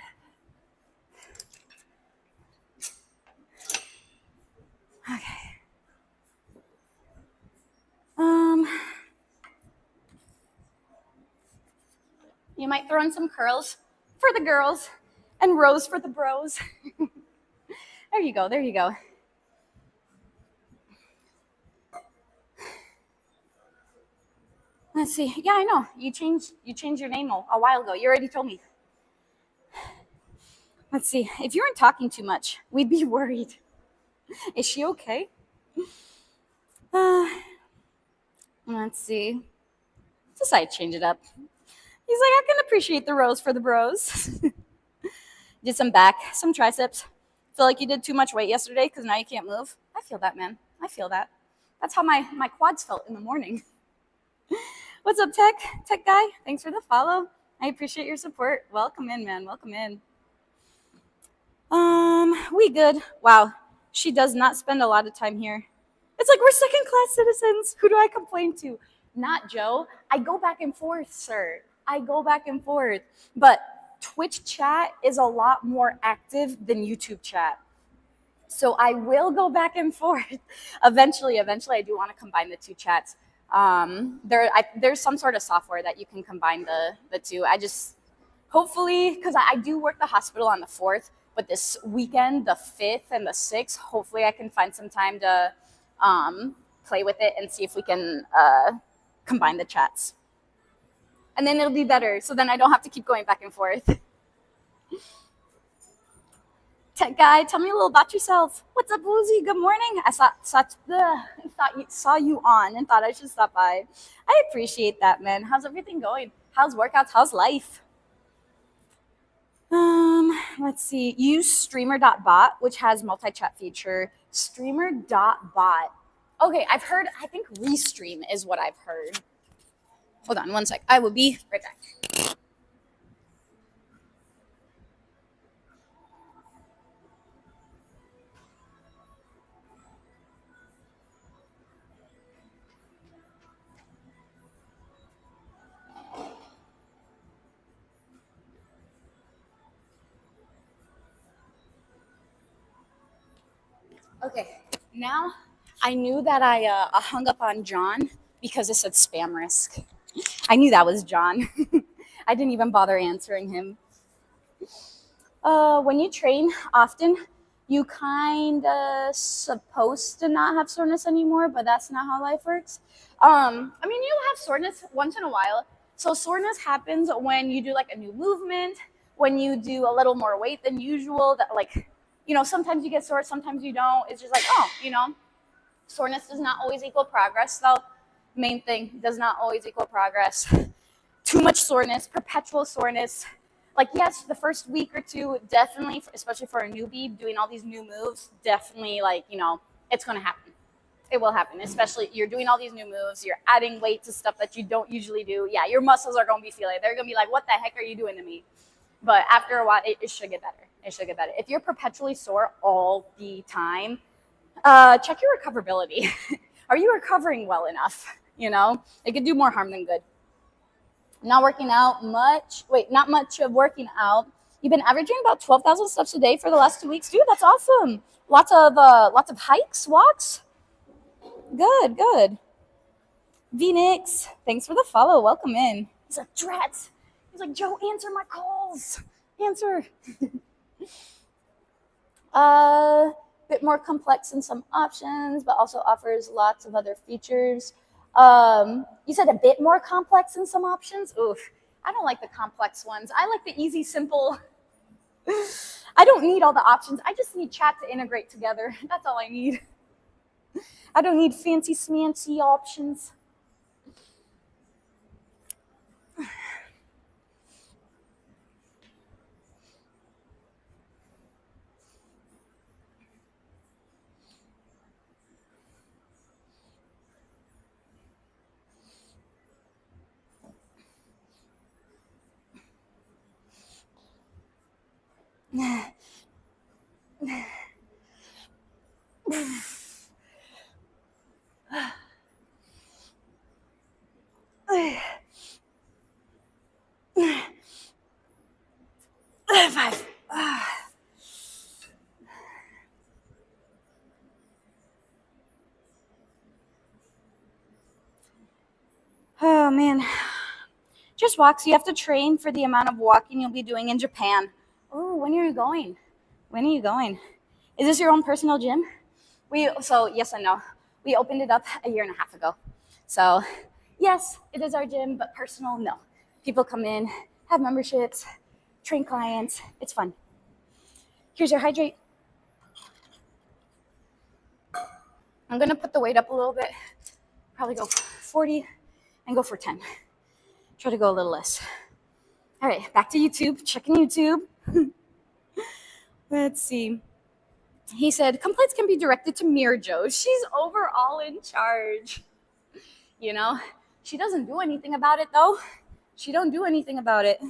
Okay. You might throw in some curls. for the girls and rose for the bros. There you go. There you go. Let's see. Yeah, I know. You changed your name a while ago. You already told me. Let's see. If you weren't talking too much, we'd be worried. Is she okay? Uh, let's see. Decided to change it up. He's like, I can appreciate the rose for the bros. Did some back, some triceps. Feel like you did too much weight yesterday because now you can't move. I feel that, man. I feel that. That's how my quads felt in the morning. What's up, Tech guy? Thanks for the follow. I appreciate your support. Welcome in, man. Welcome in. We good. Wow. She does not spend a lot of time here. It's like we're second class citizens. Who do I complain to? Not Joe. I go back and forth, sir. I go back and forth. But Twitch chat is a lot more active than YouTube chat. So I will go back and forth. Eventually, I do want to combine the two chats. There's some sort of software that you can combine the two. I just, hopefully, because I do work the hospital on the 4th, but this weekend, the 5th and the 6th, hopefully I can find some time to play with it and see if we can combine the chats. And then it'll be better. So then I don't have to keep going back and forth. Tech guy, tell me a little about yourself. What's up, Woozy? Good morning. I saw you on and thought I should stop by. I appreciate that, man. How's everything going? How's workouts? How's life? Let's see. Use streamer.bot, which has multi-chat feature. Streamer.bot. Okay, I've heard, I think Restream is what I've heard. Hold on one sec. I will be right back. Okay, now I knew that I hung up on John because it said spam risk. I knew that was John. I didn't even bother answering him. When you train often, you kind of supposed to not have soreness anymore, but that's not how life works. I mean, you'll have soreness once in a while. So soreness happens when you do like a new movement, when you do a little more weight than usual, that like, you know, sometimes you get sore, sometimes you don't. It's just like, oh, you know, soreness does not always equal progress, though. Main thing, does not always equal progress. Too much soreness, perpetual soreness. Like, yes, the first week or two, definitely, especially for a newbie, doing all these new moves, definitely, like, you know, it's going to happen. It will happen, especially you're doing all these new moves, you're adding weight to stuff that you don't usually do. Yeah, your muscles are going to be feeling it. They're going to be like, what the heck are you doing to me? But after a while, it should get better. It should get better. If you're perpetually sore all the time, check your recoverability. Are you recovering well enough? You know, it could do more harm than good. Not working out much. Wait, not much of working out. You've been averaging about 12,000 steps a day for the last 2 weeks, dude. That's awesome. Lots of hikes, walks. Good, good. Phoenix, thanks for the follow. Welcome in. He's like, Drats. He's like, Joe, answer my calls. Answer. Bit more complex in some options, but also offers lots of other features. You said a bit more complex in some options? Oof. I don't like the complex ones. I like the easy, simple. I don't need all the options. I just need chat to integrate together. That's all I need. I don't need fancy smancy options. Five. Oh man, Just walk. So you have to train for the amount of walking you'll be doing in Japan. Oh, when are you going? When are you going? Is this your own personal gym? So yes and no. We opened it up a year and a half ago. So yes, it is our gym, but personal, no. People come in, have memberships, train clients. It's fun. Here's your hydrate. I'm gonna put the weight up a little bit. Probably go 40 and go for 10. Try to go a little less. All right, back to YouTube. Checking YouTube. Let's see. He said, complaints can be directed to Mirjo. She's overall in charge. You know, she doesn't do anything about it though. She don't do anything about it.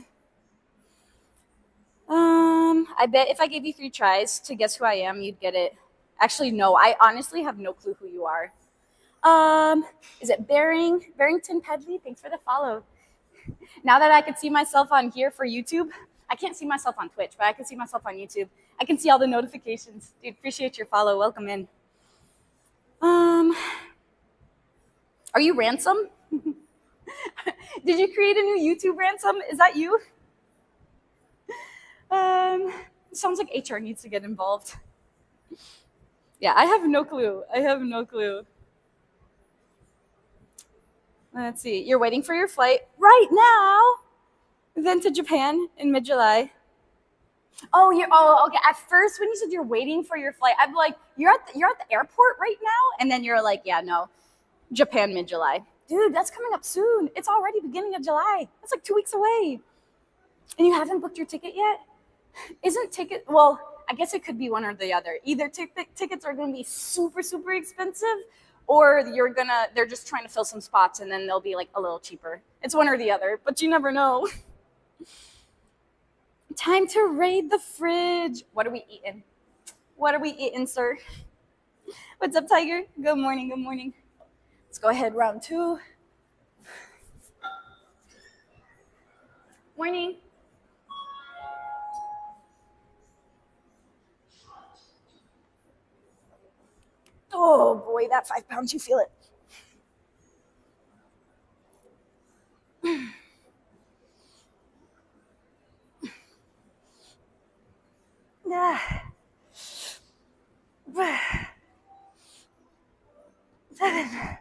I bet if I gave you 3 tries to guess who I am, you'd get it. Actually, no, I honestly have no clue who you are. Is it Barrington Pedley? Thanks for the follow. Now that I can see myself on here for YouTube, I can't see myself on Twitch, but I can see myself on YouTube. I can see all the notifications. Dude, appreciate your follow. Welcome in. Are you Ransom? Did you create a new YouTube, Ransom? Is that you? Sounds like HR needs to get involved. Yeah, I have no clue. Let's see. You're waiting for your flight right now. Then to Japan in mid-July. Oh, okay. At first, when you said you're waiting for your flight, I'm like, you're at the airport right now, and then you're like, yeah, no, Japan mid-July. Dude, that's coming up soon. It's already beginning of July. That's like 2 weeks away, and you haven't booked your ticket yet. Well, I guess it could be one or the other. Either tickets are going to be super, super expensive, or they're just trying to fill some spots, and then they'll be like a little cheaper. It's one or the other, but you never know. Time to raid the fridge. What are we eating, sir? What's up, Tiger? Good morning. Let's go ahead, round 2. Morning. Oh boy, that 5 pounds, you feel it. Yeah. 7.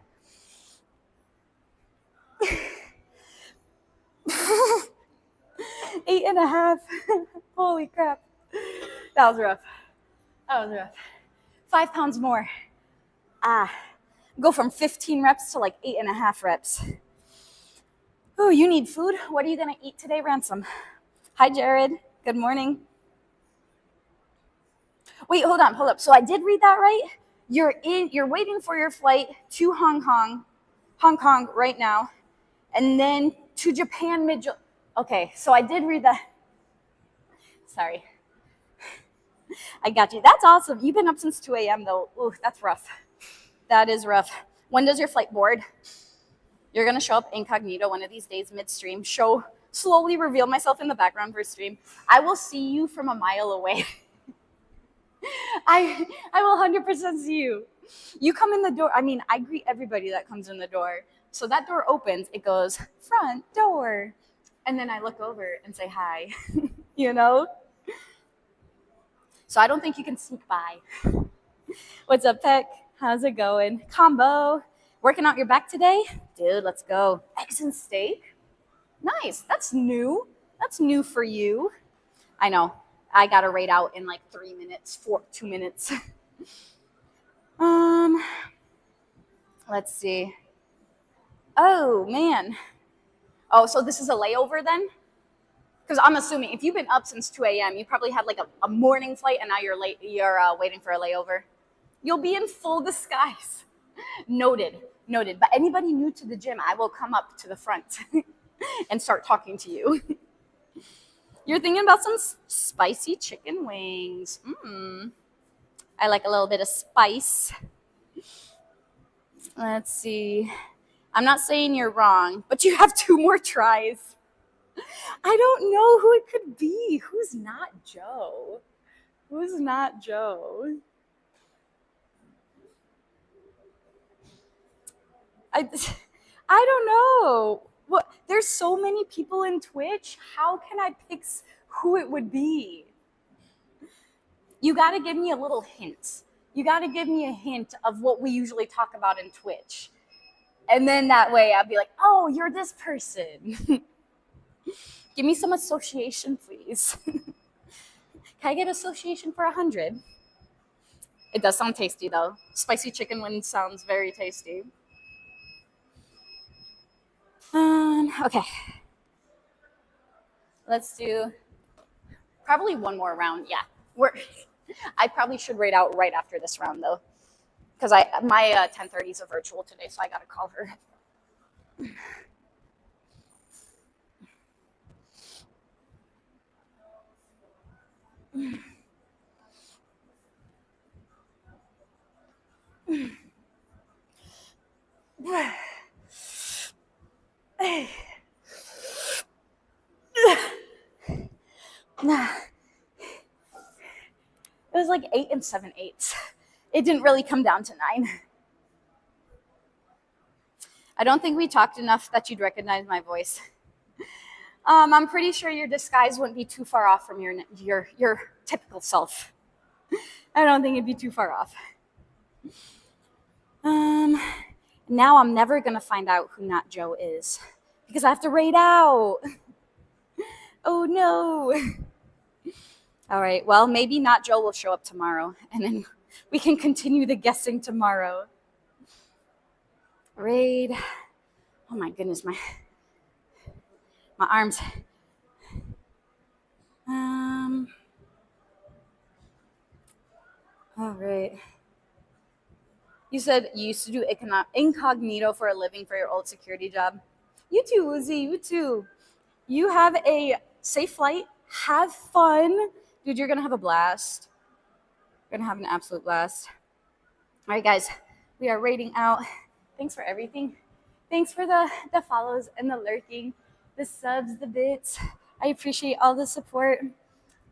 8.5. Holy crap. That was rough. 5 pounds more. Go from 15 reps to like 8.5 reps. Oh, you need food? What are you going to eat today, Ransom? Hi, Jared. Good morning. Wait, hold up. So I did read that right? You're waiting for your flight to Hong Kong right now, and then to Japan mid-July. Okay, so I did read that. Sorry. I got you. That's awesome. You've been up since 2 a.m. though. Ooh, that's rough. That is rough. When does your flight board? You're going to show up incognito one of these days midstream. Slowly reveal myself in the background for stream. I will see you from a mile away. I will 100% see you. You come in the door. I mean, I greet everybody that comes in the door. So that door opens. It goes, front door. And then I look over and say hi. You know? So I don't think you can sneak by. What's up, Peck? How's it going? Combo. Working out your back today? Dude, let's go. Eggs and steak? Nice. That's new. That's new for you. I know. I got to rate out in like 2 minutes. Let's see. Oh, man. Oh, so this is a layover then? Because I'm assuming if you've been up since 2 a.m., you probably had like a morning flight and now you're waiting for a layover. You'll be in full disguise. Noted. But anybody new to the gym, I will come up to the front and start talking to you. You're thinking about some spicy chicken wings. I like a little bit of spice. Let's see. I'm not saying you're wrong, but you have 2 more tries. I don't know who it could be. Who's not Joe? I don't know. What? There's so many people in Twitch. How can I pick who it would be? You got to give me a little hint. You got to give me a hint of what we usually talk about in Twitch. And then that way I'll be like, oh, you're this person. Give me some association, please. Can I get association for 100? It does sound tasty, though. Spicy chicken wings sounds very tasty. Okay. Let's do probably one more round. Yeah, I probably should rate out right after this round, though, because my 10:30 is a virtual today, so I gotta call her. It was like 8 and 7/8. It didn't really come down to 9. I don't think we talked enough that you'd recognize my voice. I'm pretty sure your disguise wouldn't be too far off from your typical self. I don't think it'd be too far off. Now I'm never gonna find out who Not Joe is because I have to rate out. Oh no. All right, well, maybe Not Joe will show up tomorrow and then we can continue the guessing tomorrow. Raid. Oh my goodness, my arms. All right. You said you used to do incognito for a living for your old security job. You too, Uzi. You too. You have a safe flight. Have fun. Dude, you're going to have a blast. You're going to have an absolute blast. All right, guys. We are rating out. Thanks for everything. Thanks for the follows and the lurking, the subs, the bits. I appreciate all the support.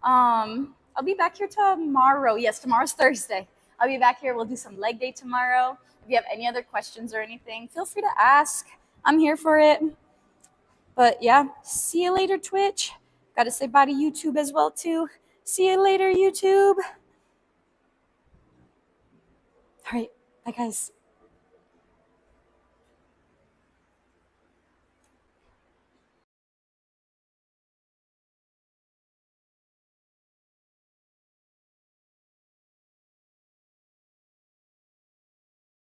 I'll be back here tomorrow. Yes, tomorrow's Thursday. I'll be back here. We'll do some leg day tomorrow. If you have any other questions or anything, feel free to ask. I'm here for it. But yeah, see you later, Twitch. Got to say bye to YouTube as well, too. See you later, YouTube. All right. Bye, guys.